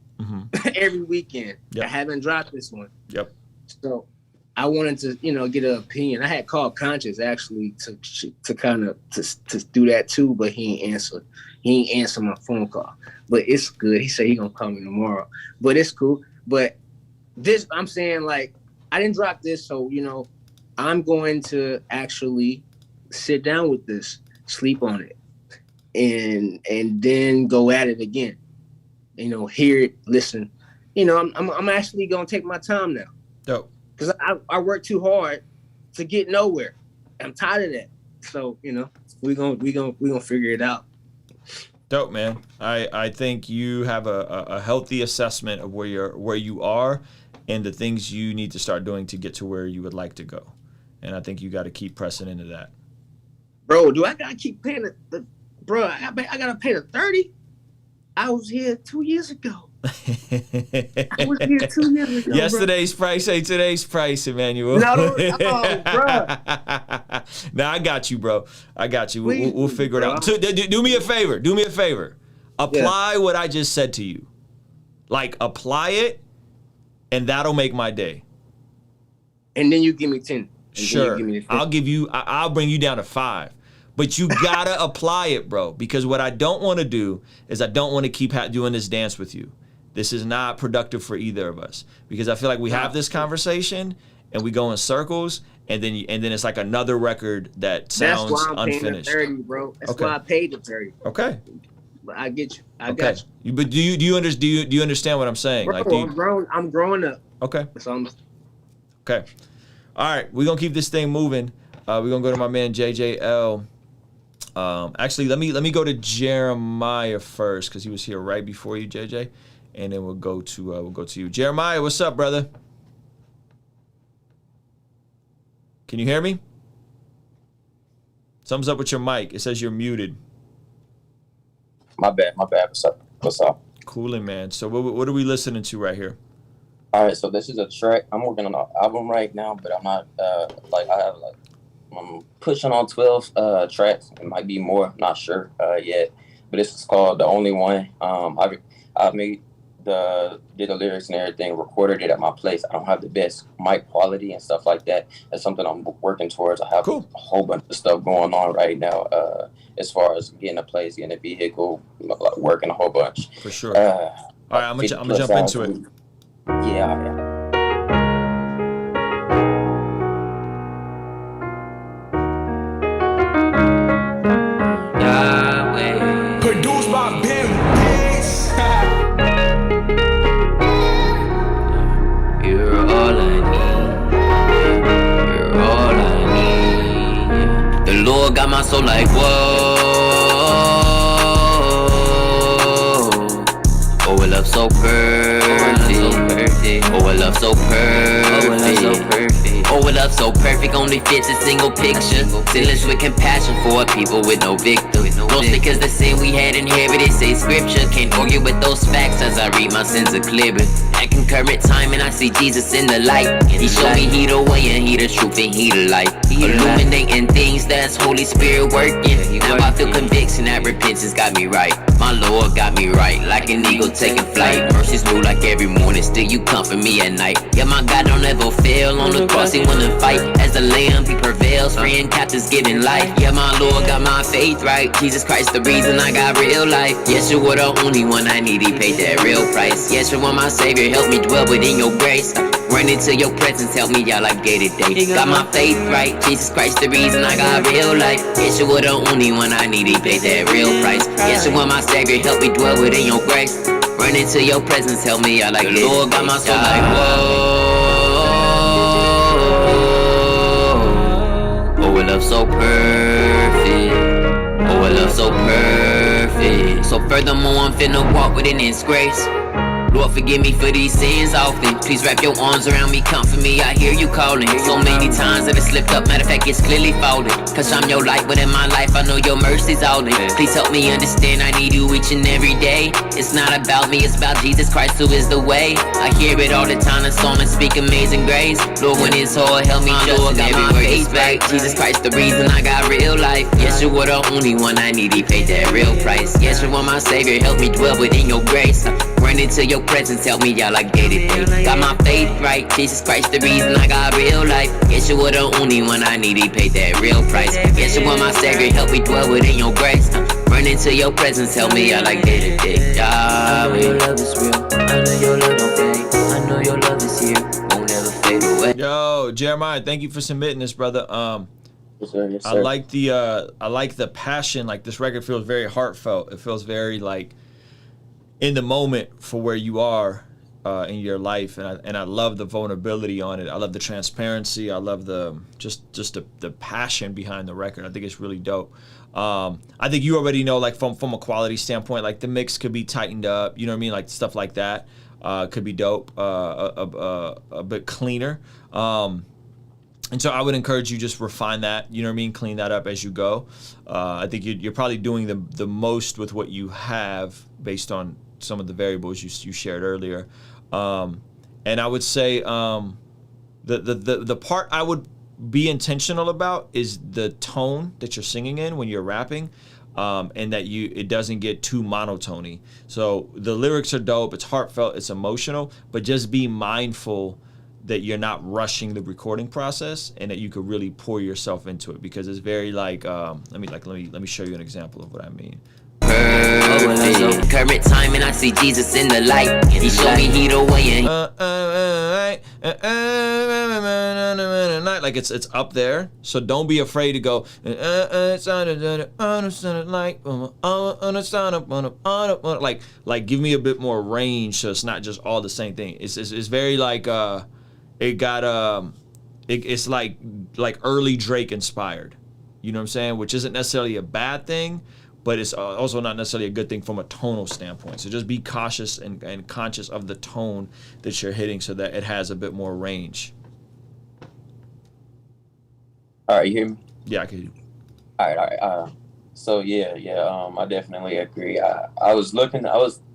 every weekend. Yep. I haven't dropped this one. Yep. So I wanted to, get an opinion. I had called Conscious actually to kind of to do that too, but he ain't answer. He ain't answer my phone call. But it's good. He said he gonna call me tomorrow. But it's cool. But this, I'm saying, like, I didn't drop this, so I'm going to actually sit down with this, sleep on it, and then go at it again. Hear it, listen. I'm actually gonna take my time now. Dope. Because I work too hard to get nowhere. I'm tired of that. So, we gonna figure it out. Dope, man. I think you have a healthy assessment of where you are and the things you need to start doing to get to where you would like to go. And I think you got to keep pressing into that. Bro, do I gotta keep paying the bro? I gotta pay the 30. I was here 2 years ago. I was here 2 years ago. Yesterday's price ain't today's price, Emmanuel. No, bro. Nah, I got you, bro. I got you. We'll figure it out. So, do me a favor. Do me a favor. Apply what I just said to you. Like, apply it, and that'll make my day. And then you give me 10. Sure. I'll bring you down to 5. But you gotta apply it, bro. Because what I don't want to do is I don't want to keep doing this dance with you. This is not productive for either of us. Because I feel like we have this conversation and we go in circles, and then it's like another record that sounds unfinished. That's why I'm unfinished. paying the 30, bro. That's why I paid the 30. Okay. But I get you. I got you. But do you understand what I'm saying? Bro, Like, I'm growing up. Okay. So okay. All right. We're gonna keep this thing moving. We're gonna go to my man JJL. Actually, let me go to Jeremiah first because he was here right before you, JJ, and then we'll go to you. Jeremiah, what's up, brother? Can you hear me? Something's up with your mic. It says you're muted. My bad. What's up? Coolin', man. So what are we listening to right here? All right, so this is a track. I'm working on an album right now, but I'm not I'm pushing on 12 tracks. It might be more. I'm not sure yet. But this is called The Only One. I did the lyrics and everything, recorded it at my place. I don't have the best mic quality and stuff like that. That's something I'm working towards. I have a whole bunch of stuff going on right now as far as getting a place, getting a vehicle, working a whole bunch. For sure. All right, I'm gonna jump into it. Yeah. Produced by Ben. You're all I need. You're all I need. The Lord got my soul like whoa. Oh, a love so perfect. Oh, a love so perfect. Oh, a love so perfect, only fits a single picture. Sinless with compassion for a people with no victim. Mostly because the sin we had inherited, say scripture. Can't argue with those facts as I read my sins are clear. At concurrent time and I see Jesus in the light. He showed me he the way and he the truth and he the light. Illuminating things that's Holy Spirit working. Now I feel conviction that repentance got me right. My Lord got me right, like an eagle taking flight. Mercy's new like every morning, still you comfort me at night. Yeah, my God don't ever fail. On the cross he wanna fight. As the lamb he prevails, freeing captives, giving life. Yeah, my Lord got my faith right. Jesus Christ the reason I got real life. Yes, you were the only one I need, he paid that real price. Yes, you were my savior, help me dwell within your grace. Run into your presence, help me out like gated day. Got my faith right, Jesus Christ the reason I got real life. Yes, you were the only one I need, he paid that real price. Yes, you were my savior, help me dwell within your grace. Run into your presence, help me out like the Lord got my soul like whoa. Oh, a love so perfect. Oh, a love so perfect. So furthermore, I'm finna walk with an disgrace. Lord, forgive me for these sins often. Please wrap your arms around me, comfort me, I hear you calling. So many times that I slipped up, matter of fact, it's clearly falling. Cause I'm your light, but in my life, I know your mercy's all in. Please help me understand, I need you each and every day. It's not about me, it's about Jesus Christ who is the way. I hear it all the time, the song and speak amazing grace. Lord, when it's hard, help me trust in every word you speak. Jesus Christ, the reason I got real life. Yes, Yeshua the only one I need, he paid that real price. Yeshua my savior, help me dwell within your grace. Run into your presence, help me out like day-to-day. Got my faith right, Jesus Christ the reason I got real life. Yeshua the only one I need, he paid that real price. Yeshua my savior, help me dwell within your grace. Run into your presence, help me out like day-to-day. I know your love is real, I know your love don't fade. I know your love is here, won't ever fade away. Yo, Jeremiah, thank you for submitting this, brother. Yes, sir. Yes, I sir. like the passion. Like, this record feels very heartfelt. It feels very like in the moment for where you are in your life, and I love the vulnerability on it. I love the transparency. I love the just the passion behind the record. I think it's really dope. I think you already know, like, from a quality standpoint, like the mix could be tightened up. You know what I mean? Like stuff like that could be dope, a bit cleaner. And so I would encourage you just refine that, you know what I mean? Clean that up as you go. I think you're probably doing the most with what you have based on some of the variables you shared earlier. And I would say the part I would be intentional about is the tone that you're singing in when you're rapping, and that it doesn't get too monotony. So the lyrics are dope, it's heartfelt, it's emotional, but just be mindful that you're not rushing the recording process, and that you could really pour yourself into it, because it's very like let me show you an example of what I mean. Current time and I see Jesus in the light. He showed me he the way like it's up there, so don't be afraid to go like give me a bit more range, so it's not just all the same thing. It's very like it's like early Drake inspired, you know what I'm saying, which isn't necessarily a bad thing, but it's also not necessarily a good thing from a tonal standpoint. So just be cautious and conscious of the tone that you're hitting, so that it has a bit more range. All right, you hear me? Yeah, I can hear you. All right. So yeah. I definitely agree. I was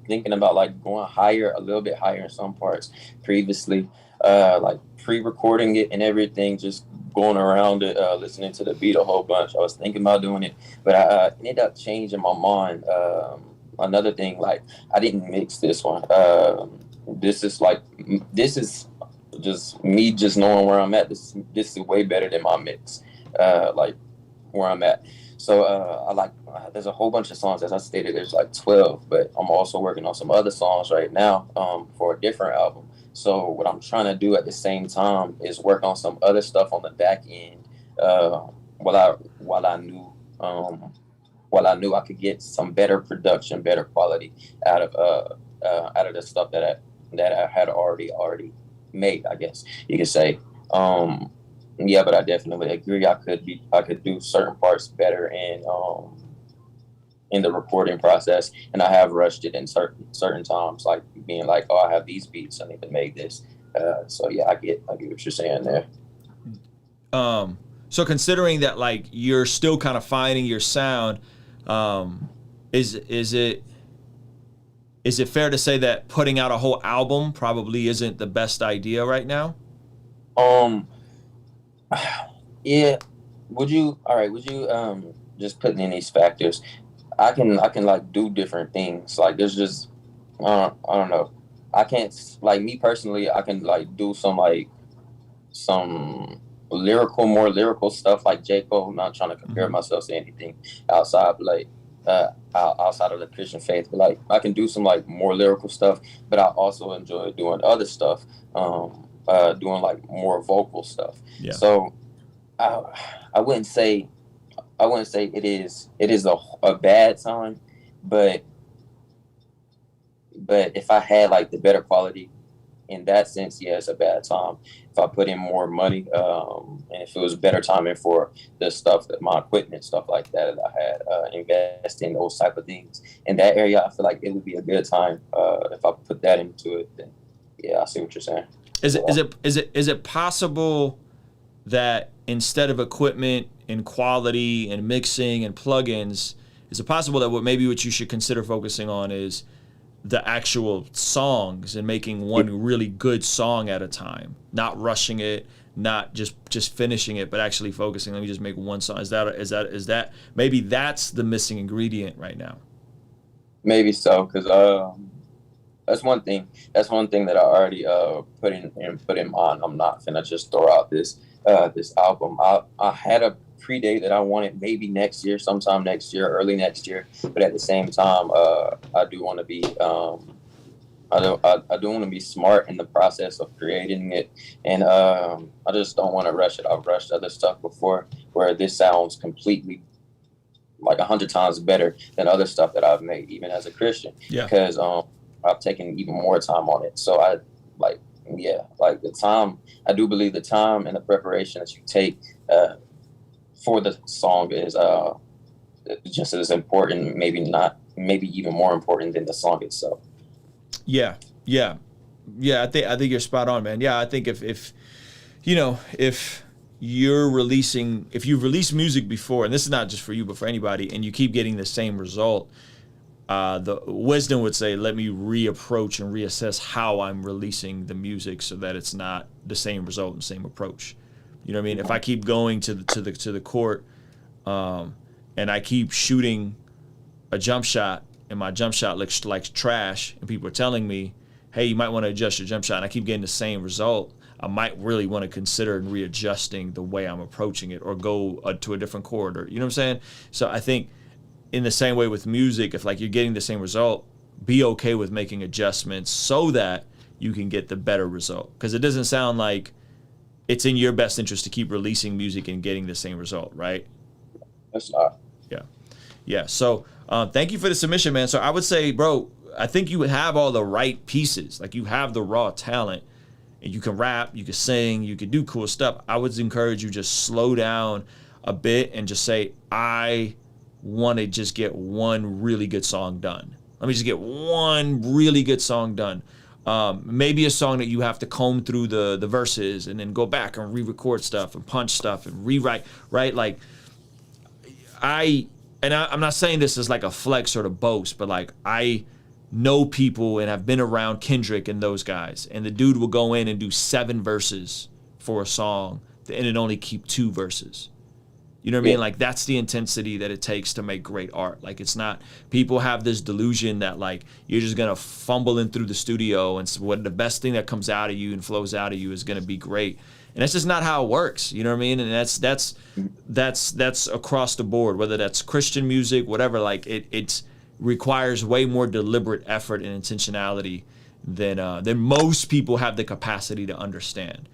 thinking about like going higher, a little bit higher in some parts previously, like pre-recording it and everything, just going around it, listening to the beat a whole bunch. I was thinking about doing it, but I ended up changing my mind. Another thing, like, I didn't mix this one. This is just me just knowing where I'm at. This is way better than my mix, like where I'm at. So there's a whole bunch of songs, as I stated, there's like 12, but I'm also working on some other songs right now for a different album. So what I'm trying to do at the same time is work on some other stuff on the back end, while I knew I could get some better production, better quality out of the stuff that I had already made, I guess you could say. Yeah, but I definitely agree. I could do certain parts better in the recording process, and I have rushed it in certain times, like being like, oh, I have these beats, I need to make this. So yeah, I get what you're saying there. So considering that, like, you're still kind of finding your sound, is it fair to say that putting out a whole album probably isn't the best idea right now? Yeah. Would you just putting in these factors? I can like do different things. Like, there's just I don't know. I can't, like, me personally, I can like do some more lyrical stuff like J. Cole. I'm not trying to compare myself to anything outside, like outside of the Christian faith, but like I can do some like more lyrical stuff, but I also enjoy doing other stuff, doing like more vocal stuff. Yeah. So I wouldn't say it is a bad time, but if I had like the better quality in that sense, yeah, it's a bad time. If I put in more money, and if it was better timing for the stuff, that my equipment, stuff like that I had, invest in those type of things in that area, I feel like it would be a good time. If I put that into it, then yeah, I see what you're saying. Is it possible that instead of equipment and quality and mixing and plugins, is it possible that what you should consider focusing on is the actual songs and making one really good song at a time, not rushing it, not just finishing it, but actually focusing. Let me just make one song. Is that maybe that's the missing ingredient right now? Maybe so, because that's one thing that I already put in mind. I'm not finna just throw out this album. I had a pre-date that I wanted maybe next year, sometime next year, early next year, but at the same time, I do want to be I do want to be smart in the process of creating it, and I just don't want to rush it. I've rushed other stuff before where this sounds completely like 100 times better than other stuff that I've made, even as a Christian, because I've taken even more time on it. So I the time, I do believe the time and the preparation that you take for the song is just as important, maybe even more important than the song itself. Yeah. I think you're spot on, man. Yeah, I think if you've released music before, and this is not just for you, but for anybody, and you keep getting the same result, the wisdom would say, let me reapproach and reassess how I'm releasing the music so that it's not the same result and same approach. You know what I mean? If I keep going to the court, and I keep shooting a jump shot, and my jump shot looks like trash, and people are telling me, hey, you might want to adjust your jump shot, and I keep getting the same result, I might really want to consider readjusting the way I'm approaching it, or go to a different chord, or you know what I'm saying? So I think in the same way with music, if like you're getting the same result, be okay with making adjustments so that you can get the better result. Because it doesn't sound like it's in your best interest to keep releasing music and getting the same result, right? That's not. Yeah. So thank you for the submission, man. So I would say, bro, I think you have all the right pieces. Like, you have the raw talent, and you can rap, you can sing, you can do cool stuff. I would encourage you just slow down a bit and just say, I want to just get one really good song done. Let me just get one really good song done. Maybe a song that you have to comb through the verses and then go back and re-record stuff and punch stuff and rewrite, right? Like, I'm not saying this as like a flex or to boast, but like, I know people and have been around Kendrick and those guys, and the dude will go in and do 7 verses for a song and it only keep 2 verses. You know what I mean? Like, that's the intensity that it takes to make great art. Like, it's not, people have this delusion that like you're just gonna fumble in through the studio and what the best thing that comes out of you and flows out of you is gonna be great. And that's just not how it works. You know what I mean? And that's across the board, whether that's Christian music, whatever. Like, it requires way more deliberate effort and intentionality than most people have the capacity to understand.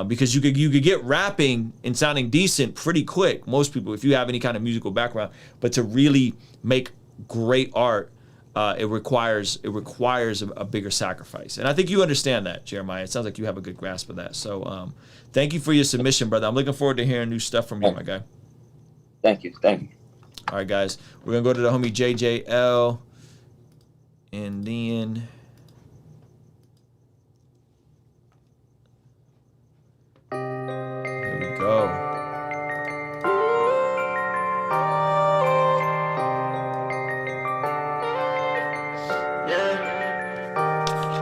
Because you could get rapping and sounding decent pretty quick. Most people, if you have any kind of musical background, but to really make great art, it requires a bigger sacrifice. And I think you understand that, Jeremiah. It sounds like you have a good grasp of that. So thank you for your submission, brother. I'm looking forward to hearing new stuff from you, my guy. Thank you. All right, guys. We're going to go to the homie JJL. And then here we go.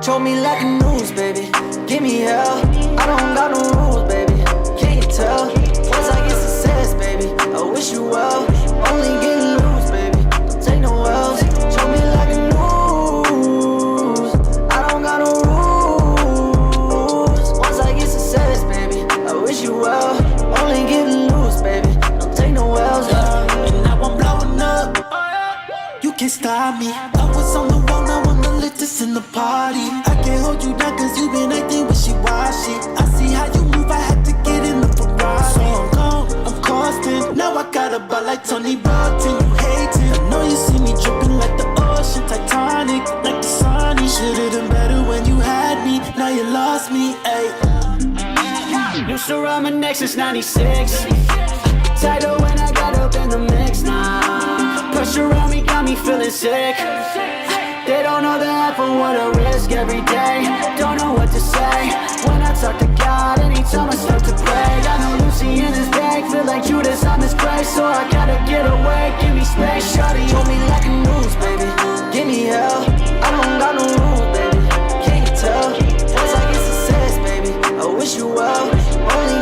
Told me like the news, baby. Give me hell. I don't got no rules, baby. Can't you tell? Once I get success, baby, I wish you well. Only getting loose, baby. Don't take no L's. Told me like the news. I don't got no rules. Once I get success, baby, I wish you well. Only getting loose, baby. Don't take no L's. And now I'm blowing up. You can't stop me. I was on the road, now I'm the latest in the party. I can't hold you down cause you been acting wishy-washy. I see how you move, I had to get in the Ferrari. So I'm gone, I'm constant. Now I got a ball like Tony Broughton. You hating, I know you see me dripping like the ocean, Titanic, like the Sonny. Should've done better when you had me, now you lost me, ayy. Used to run my neck since 96. Tighter when I got up in the mix now. Pressure around me got me feeling sick. They don't know the half of what I risk every day. Don't know what to say when I talk to God. Anytime I start to pray, I know Lucy in this bag. Feel like Judas, I'm his prey. So I gotta get away, give me space. Shawty told me like the news, baby. Give me hell. I don't got no rules, baby. Can't you tell? Once I get success, baby, I wish you well. Only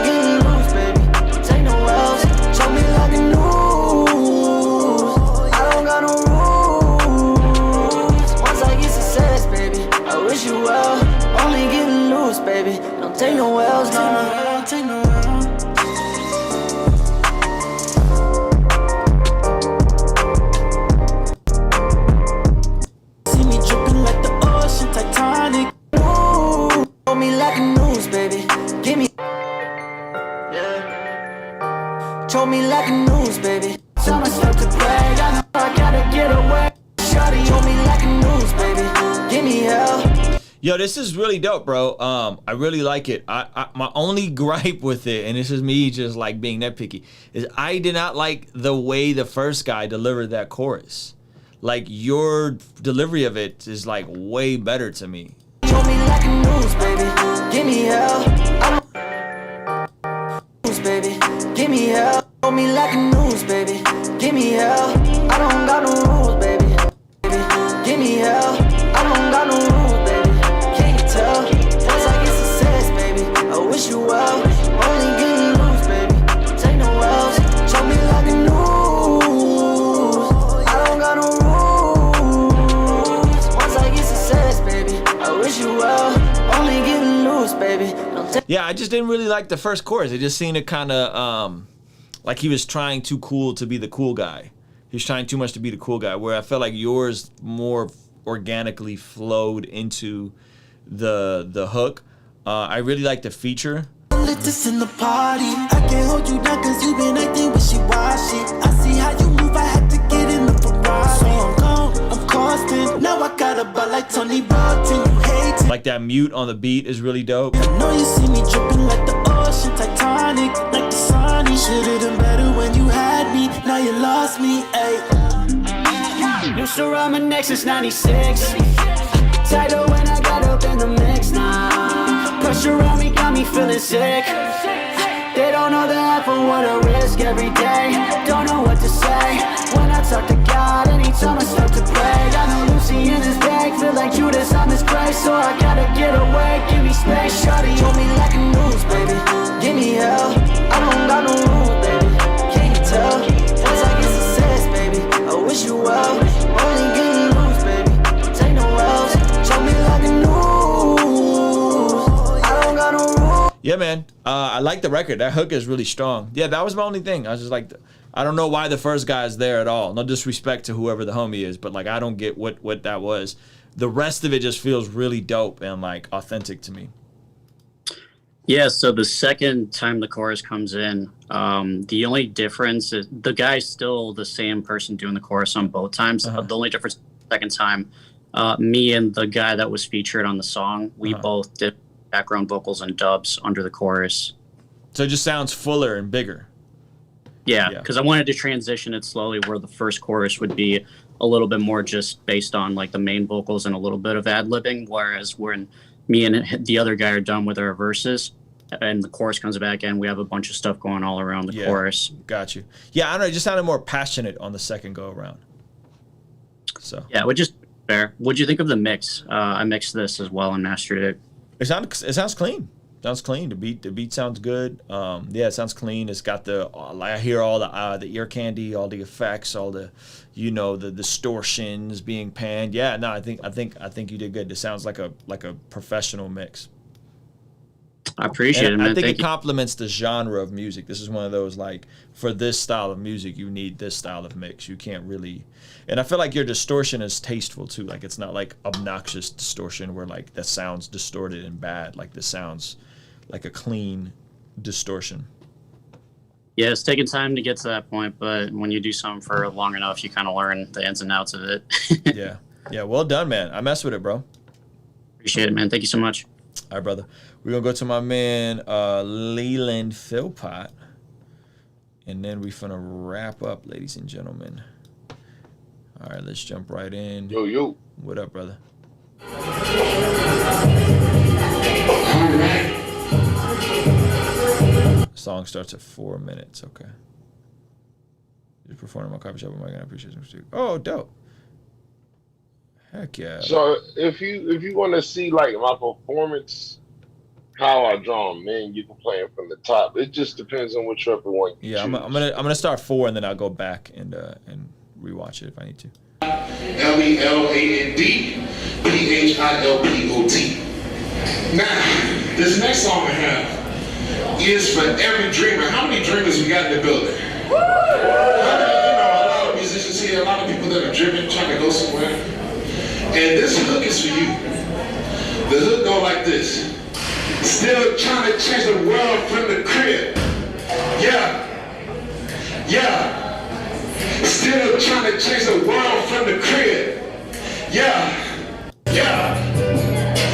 get away. Shawty on me like a noose, baby. Give me hell. Yo, this is really dope, bro. I really like it. My only gripe with it, and this is me just like being nitpicky, is I did not like the way the first guy delivered that chorus. Like, your delivery of it is like way better to me. On me like a noose, baby. Give me hell. Baby, give me hell. On me like a noose, baby. Give me hell. I don't got no rules, baby. Give me hell. I don't got no rules, baby. Can't you tell? Once I get success, baby, I wish you well. Only getting loose, baby. Take no L's. Show me like a noose. I don't got no rules. Once I get success, baby, I wish you well. Only getting loose, baby. Yeah, I just didn't really like the first chorus. It just seemed to kind of like he was trying too cool to be the cool guy. He was trying too much to be the cool guy, where I felt like yours more organically flowed into the hook. I really like the feature. Let this in the party. I can't hold you down cause you been acting wishy-washy. I see how you move, I had to get in the Ferrari. So I'm gone, I'm costing. Now I got a butt like Tony Barton. You hate it. Like that mute on the beat is really dope. I know you see me dripping like the ocean, Titanic, like the sun. You should've done better when you had me. Now you lost me, ayy. Used to run my neck since 96. Tighter when I got up in the mix now. Pressure on me got me feeling sick. They don't know the half of what I risk every day. Don't know what to say when I talk to God. Anytime I start to pray, got no Lucy in this bag. Feel like Judas on this grace, so I gotta get away. Give me space, shawty on me like a noose, baby. Give me hell. I don't got no rules, baby. Can't you tell? Once I get success, baby, I wish you well. Only getting loose, baby. Take no L's. Show me like a noose. I don't got no rules. Yeah, man. I like the record. That hook is really strong. Yeah, that was my only thing. I was just like, I don't know why the first guy is there at all. No disrespect to whoever the homie is, but like, I don't get what that was. The rest of it just feels really dope and like authentic to me. Yeah, so the second time the chorus comes in, the only difference is the guy's still the same person doing the chorus on both times. The only difference the second time, me and the guy that was featured on the song, we both did background vocals and dubs under the chorus. So it just sounds fuller and bigger. Yeah, because I wanted to transition it slowly where the first chorus would be a little bit more just based on like the main vocals and a little bit of ad-libbing, whereas when me and the other guy are done with our verses and the chorus comes back in, we have a bunch of stuff going all around the chorus. Got you. Yeah, I don't know, it just sounded more passionate on the second go around. So yeah, which is fair. What'd you think of the mix? I mixed this as well and mastered it. It sounds clean. Sounds clean. The beat sounds good. Yeah, it sounds clean. It's got the I hear all the ear candy, all the effects, all the, you know, the distortions being panned. Yeah, no, I think you did good. It sounds like a professional mix. I appreciate it, man. I think it complements the genre of music. This is one of those, like, for this style of music, you need this style of mix. You can't really, and I feel like your distortion is tasteful too. Like, it's not like obnoxious distortion where like that sounds distorted and bad. Like, this sounds like a clean distortion. Yeah, it's taken time to get to that point, but when you do something for long enough, you kind of learn the ins and outs of it. Yeah, well done, man. I mess with it, bro. Appreciate it, man. Thank you so much. All right, brother. We're going to go to my man, Leland Philpott. And then we're going to wrap up, ladies and gentlemen. All right, let's jump right in. Yo. What up, brother? Song starts at 4 minutes. Okay. Just performing my coffee shop. Oh my God, I appreciate it. Oh, dope. Heck yeah. So if you want to see like my performance, how I draw them in, you can play them from the top. It just depends on whichever one you choose. I'm gonna start 4 and then I'll go back and rewatch it if I need to. LELAND Now, this next song I have is for every dreamer. How many dreamers we got in the building? How many, a lot of musicians here, a lot of people that are driven, trying to go somewhere. And this hook is for you. The hook go like this. Still trying to change the world from the crib. Yeah. Still trying to change the world from Yeah, yeah.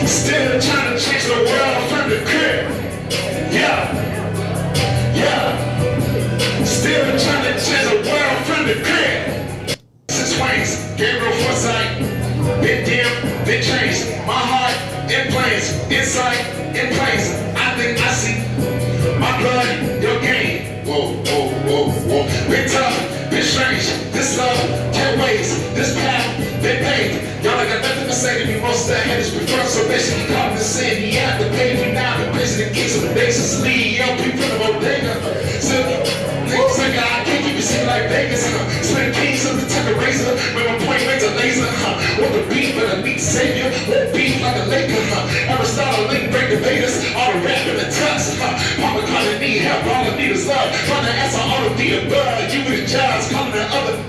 Still trying to change the world from the crib. Yeah, yeah. Still trying to change the world from the crib. Since Wayne's Gabriel foresight, been dim, been changed. My heart in planes, inside, in place. I think I see my blood, your game. Whoa, whoa, whoa, whoa. Been tough, been strange. This love, 10 ways, this path, been paved. Y'all ain't got nothing to say to me. Most of the haters prefer, so basically caught in the sin. He had to pay me now. The president kicks of the Nations League. Yo, people in the bodega. Niggas like I can't keep it sitting like Vegas. Spin kings of the tender razor. When my point makes a laser. Want the beat, but I need savior. Want beat like a Laker. Aristotle, link, break the Vedas. All the rap in the tux. Papa Carter need help. All I need is love. Trying to answer all of the above. You with the jobs, calling the other.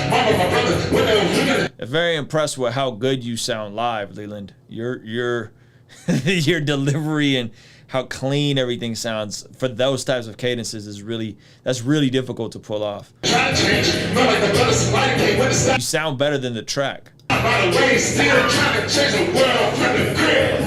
Mama, my brother, whatever. Very impressed with how good you sound live, Leland. Your your delivery and how clean everything sounds for those types of cadences is that's really difficult to pull off. You sound better than the track. By the way, still trying to change the world from the crib.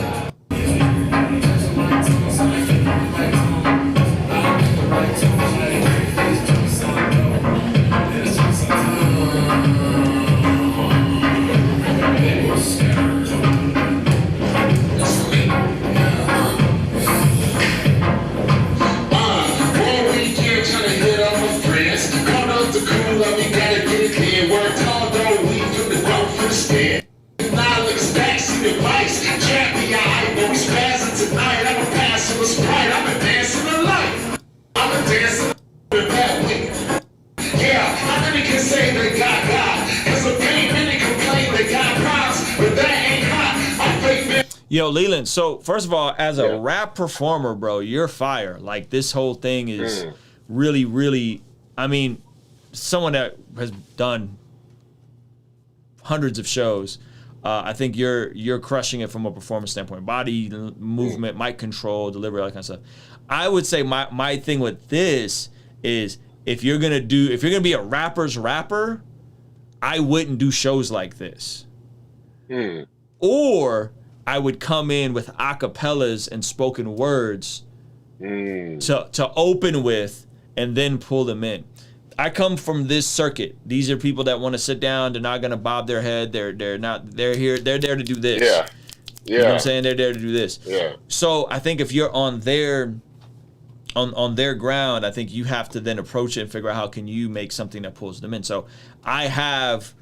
Yo, Leland, so first of all, as a rap performer, bro, you're fire. Like, this whole thing is really, really, I mean, someone that has done hundreds of shows, I think you're crushing it from a performance standpoint. Body movement, mic control, delivery, all that kind of stuff. I would say my thing with this is if you're gonna be a rapper's rapper, I wouldn't do shows like this. Or I would come in with acapellas and spoken words to open with and then pull them in. I come from this circuit. These are people that want to sit down. They're not gonna bob their head. They're here. They're there to do this. Yeah. You know what I'm saying? They're there to do this. Yeah. So I think if you're on their ground, I think you have to then approach it and figure out how can you make something that pulls them in. So I have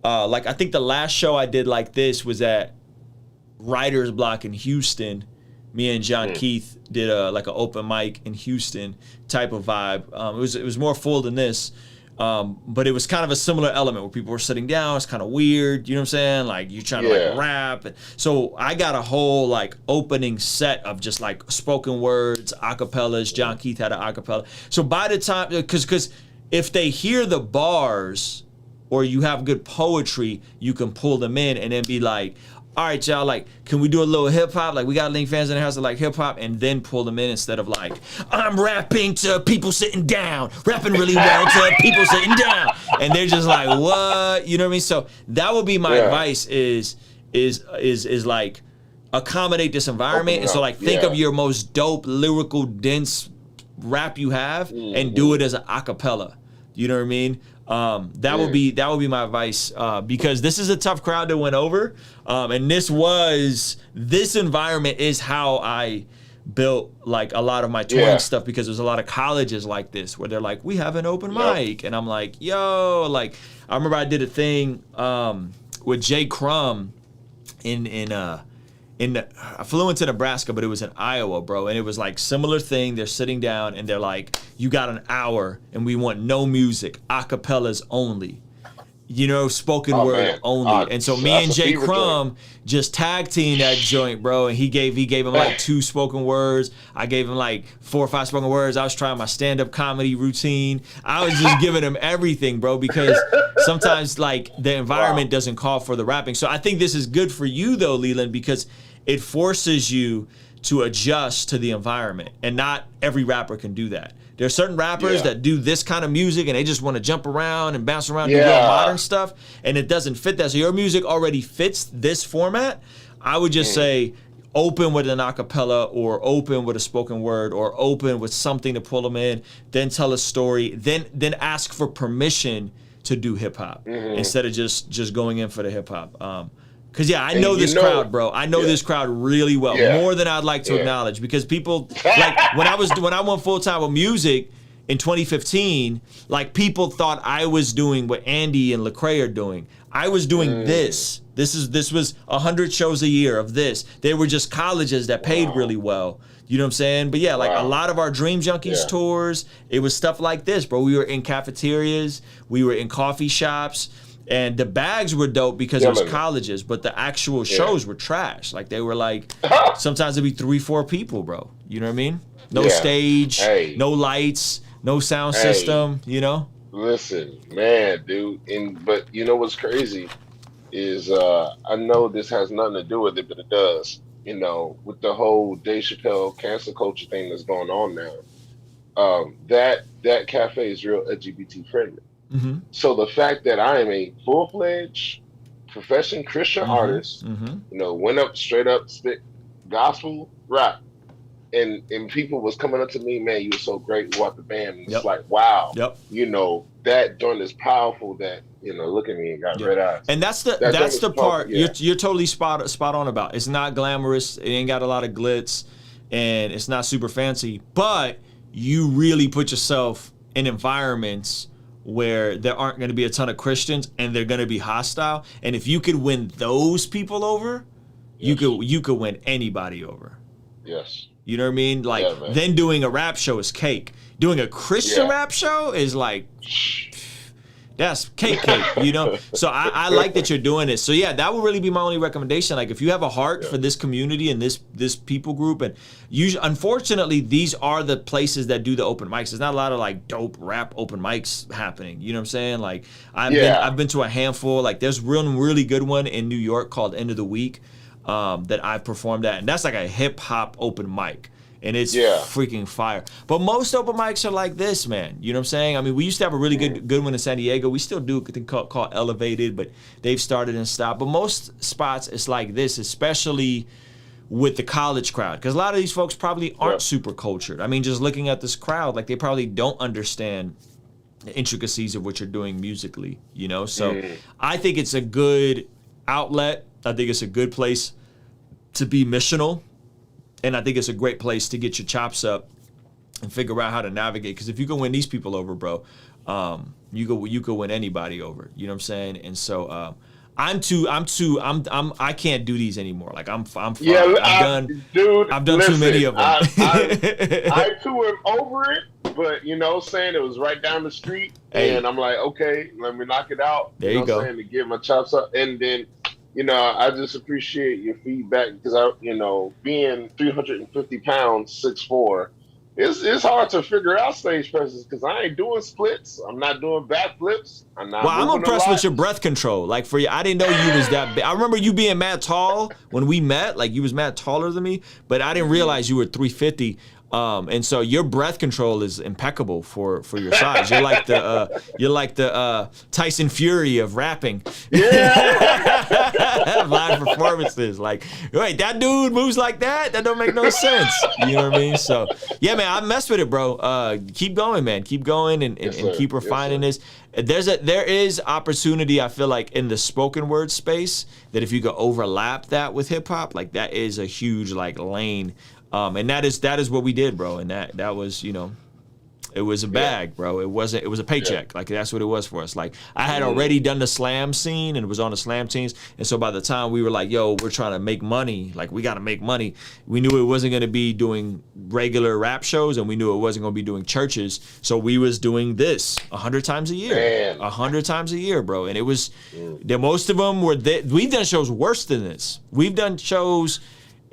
I think the last show I did like this was at Writer's Block in Houston. Me and John Keith did an open mic in Houston type of vibe. It was more full than this, but it was kind of a similar element where people were sitting down. It's kind of weird, you know what I'm saying? Like, you're trying to rap. So I got a whole opening set of just spoken words, acapellas. John Keith had an acapella. So by the time, because if they hear the bars or you have good poetry, you can pull them in and then be like, all right, y'all, can we do a little hip hop? We got Link fans in the house that like hip hop, and then pull them in instead of I'm rapping to people sitting down, rapping really well to people sitting down, and they're just like, what? You know what I mean? So that would be my advice: is accommodate this environment, and so think of your most dope, lyrical, dense rap you have, and do it as an acapella. You know what I mean? That would be my advice, because this is a tough crowd to win over, and this environment is how I built a lot of my touring stuff, because there's a lot of colleges like this where they're like, we have an open mic, and I'm like, yo, I remember I did a thing with Jay Crumb I flew into Nebraska, but it was in Iowa, bro. And it was similar thing. They're sitting down and they're like, you got an hour and we want no music, acapellas only. Spoken word only. And so me and Jay Crumb just tag teamed that joint, bro. And he gave him 2 spoken words. I gave him 4 or 5 spoken words. I was trying my stand-up comedy routine. I was just giving him everything, bro, because sometimes the environment doesn't call for the rapping. So I think this is good for you though, Leland, because it forces you to adjust to the environment, and not every rapper can do that. There's certain rappers Yeah. that do this kind of music and they just want to jump around and bounce around, do Yeah. real modern stuff, and it doesn't fit that. So your music already fits this format. I would just say open with an acapella, or open with a spoken word, or open with something to pull them in, then tell a story, then ask for permission to do hip hop instead of just going in for the hip hop. Cause yeah, I know this crowd, bro. I know this crowd really well, more than I'd like to acknowledge. Because people, like when I went full time with music in 2015, like people thought I was doing what Andy and Lecrae are doing. I was doing this. This was 100 shows a year of this. They were just colleges that paid really well. You know what I'm saying? But yeah, like a lot of our Dream Junkies tours, it was stuff like this, bro. We were in cafeterias, we were in coffee shops, and the bags were dope because it was colleges, but the actual shows were trash. Like they were like, sometimes it'd be 3-4 people, bro. You know what I mean? No stage, no lights, no sound system, you know? Listen, man, dude. But you know what's crazy is I know this has nothing to do with it, but it does. You know, with the whole Dave Chappelle cancel culture thing that's going on now, that cafe is real LGBT friendly. So the fact that I am a full-fledged profession Christian artist, you know, went up straight up, spit gospel rap, and people was coming up to me, man, you were so great, you walked the band, and it's like, wow, you know, that joint is powerful. That, you know, look at me and got red eyes. And that's the part you're totally spot on about. It's not glamorous, it ain't got a lot of glitz, and it's not super fancy, but you really put yourself in environments where there aren't going to be a ton of Christians and they're going to be hostile. And if you could win those people over, you could win anybody over. Yes. You know what I mean? Like, then doing a rap show is cake. Doing a Christian rap show is like, that's cake, you know? So I like that you're doing this. So yeah, that would really be my only recommendation. Like, if you have a heart for this community and this people group, and unfortunately, these are the places that do the open mics. There's not a lot of like dope rap open mics happening. You know what I'm saying? Like, I've been to a handful. Like, there's really good one in New York called End of the Week that I've performed at, and that's like a hip hop open mic. And it's freaking fire. But most open mics are like this, man. You know what I'm saying? I mean, we used to have a really good one in San Diego. We still do a thing called Elevated, but they've started and stopped. But most spots, it's like this, especially with the college crowd. Because a lot of these folks probably aren't super cultured. I mean, just looking at this crowd, like they probably don't understand the intricacies of what you're doing musically, you know? So I think it's a good outlet. I think it's a good place to be missional. And I think it's a great place to get your chops up and figure out how to navigate. Because if you can win these people over, bro, you could win anybody over. You know what I'm saying? And so I can't do these anymore. Like I'm fine. I've done too many of them. I too am over it, but you know, saying it was right down the street, and I'm like, okay, let me knock it out. There you go. Saying, to get my chops up, and then. You know, I just appreciate your feedback because being 350 pounds, 6'4", it's hard to figure out stage presence because I ain't doing splits. I'm not doing backflips. I'm impressed with your breath control. Like for you, I didn't know you was that big. I remember you being mad tall when we met. Like you was mad taller than me, but I didn't realize you were 350. And so your breath control is impeccable for your size. You're like the Tyson Fury of rapping. Live performances. Like, wait, that dude moves like that? That don't make no sense. You know what I mean? So yeah, man, I messed with it, bro. Keep going, man. Keep going and keep refining this. There is opportunity, I feel like, in the spoken word space that if you could overlap that with hip hop, like that is a huge like lane. And that is what we did, bro. And that was, it was a bag, bro. It was a paycheck. Like that's what it was for us. Like I had already done the slam scene and was on the slam teams. And so by the time we were like, yo, we're trying to make money, like we got to make money. We knew it wasn't going to be doing regular rap shows and we knew it wasn't going to be doing churches. So we was doing this 100 times a year, 100 times a year, bro. And it was, most of them were, we've done shows worse than this. We've done shows.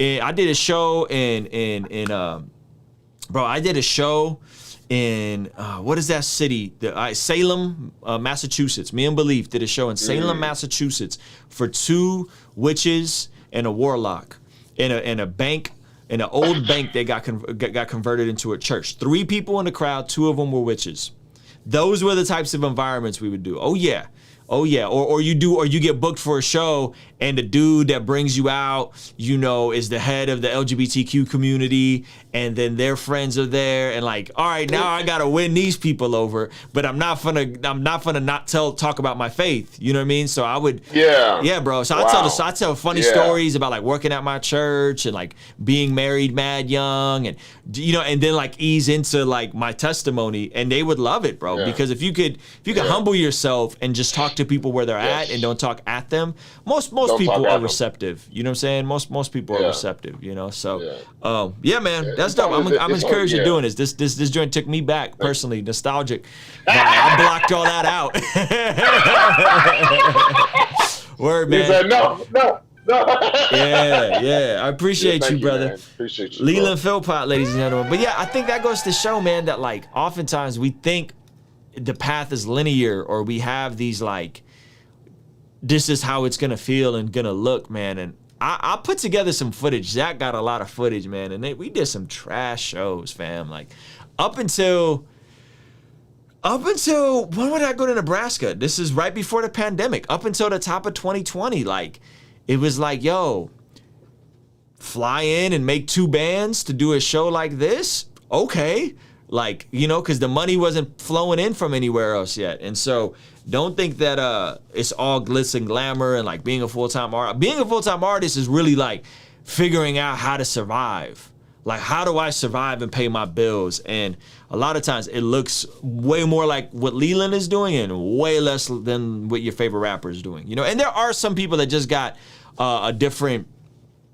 I did a show in what is that city? Salem, Massachusetts. Me and Belief did a show in Salem, Massachusetts for 2 witches and a warlock in a bank In an old bank, they got converted into a church. 3 people in the crowd, 2 of them were witches. Those were the types of environments we would do. Oh yeah. Oh yeah, or you get booked for a show and the dude that brings you out, you know, is the head of the LGBTQ community, and then their friends are there, and like, all right, now I gotta win these people over, but I'm not gonna talk about my faith. You know what I mean? So I would, yeah, bro. So I tell funny stories about like working at my church and like being married mad young, and you know, and then like ease into like my testimony, and they would love it, bro. Because if you could humble yourself and just talk to people where they're at and don't talk at them, most people are receptive. You know what I'm saying? Most people are receptive, you know? So yeah, man, that's dope. I'm encouraged you're doing this. This joint took me back personally, nostalgic. I blocked all that out. Word, man. He said no. Yeah. I appreciate you, brother. Man. Appreciate you, Leland Philpott, ladies and gentlemen. But yeah, I think that goes to show, man, that like oftentimes we think the path is linear, or we have these like, this is how it's gonna feel and gonna look, man. And I put together some footage. Zach got a lot of footage, man, and we did some trash shows, fam. Like up until when would I go to Nebraska? This is right before the pandemic. Up until the top of 2020, like it was like, yo, fly in and make 2 bands to do a show like this? Okay. Like, you know, because the money wasn't flowing in from anywhere else yet. And so don't think that it's all glitz and glamour and like being a full-time artist. Being a full-time artist is really like figuring out how to survive. Like, how do I survive and pay my bills? And a lot of times it looks way more like what Leland is doing and way less than what your favorite rapper is doing. You know, and there are some people that just got a different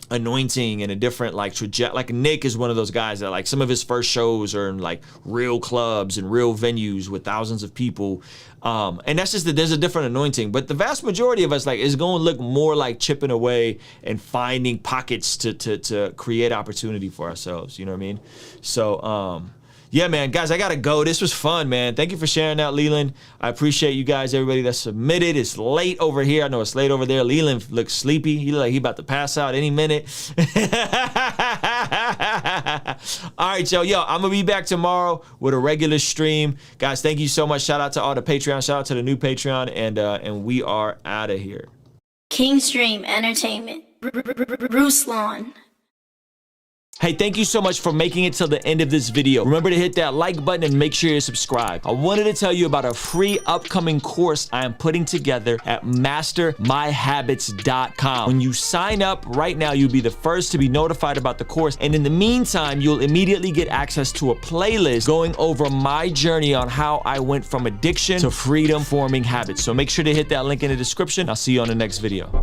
anointing and a different like trajectory. Like Nick is one of those guys that like some of his first shows are in like real clubs and real venues with thousands of people, and that's just that there's a different anointing. But the vast majority of us like is going to look more like chipping away and finding pockets to create opportunity for ourselves. You know what I mean? So yeah, man, guys, I gotta go. This was fun, man. Thank you for sharing that, Leland. I appreciate you guys, everybody that submitted. It's late over here. I know it's late over there. Leland looks sleepy. He look like he about to pass out any minute. All right, yo, I'm gonna be back tomorrow with a regular stream. Guys, thank you so much. Shout out to all the Patreon. Shout out to the new Patreon, and we are out of here. Kingstream Entertainment. Ruslan. Hey, thank you so much for making it till the end of this video. Remember to hit that like button and make sure you're subscribed. I wanted to tell you about a free upcoming course I am putting together at mastermyhabits.com. When you sign up right now, you'll be the first to be notified about the course. And in the meantime, you'll immediately get access to a playlist going over my journey on how I went from addiction to freedom forming habits. So make sure to hit that link in the description. I'll see you on the next video.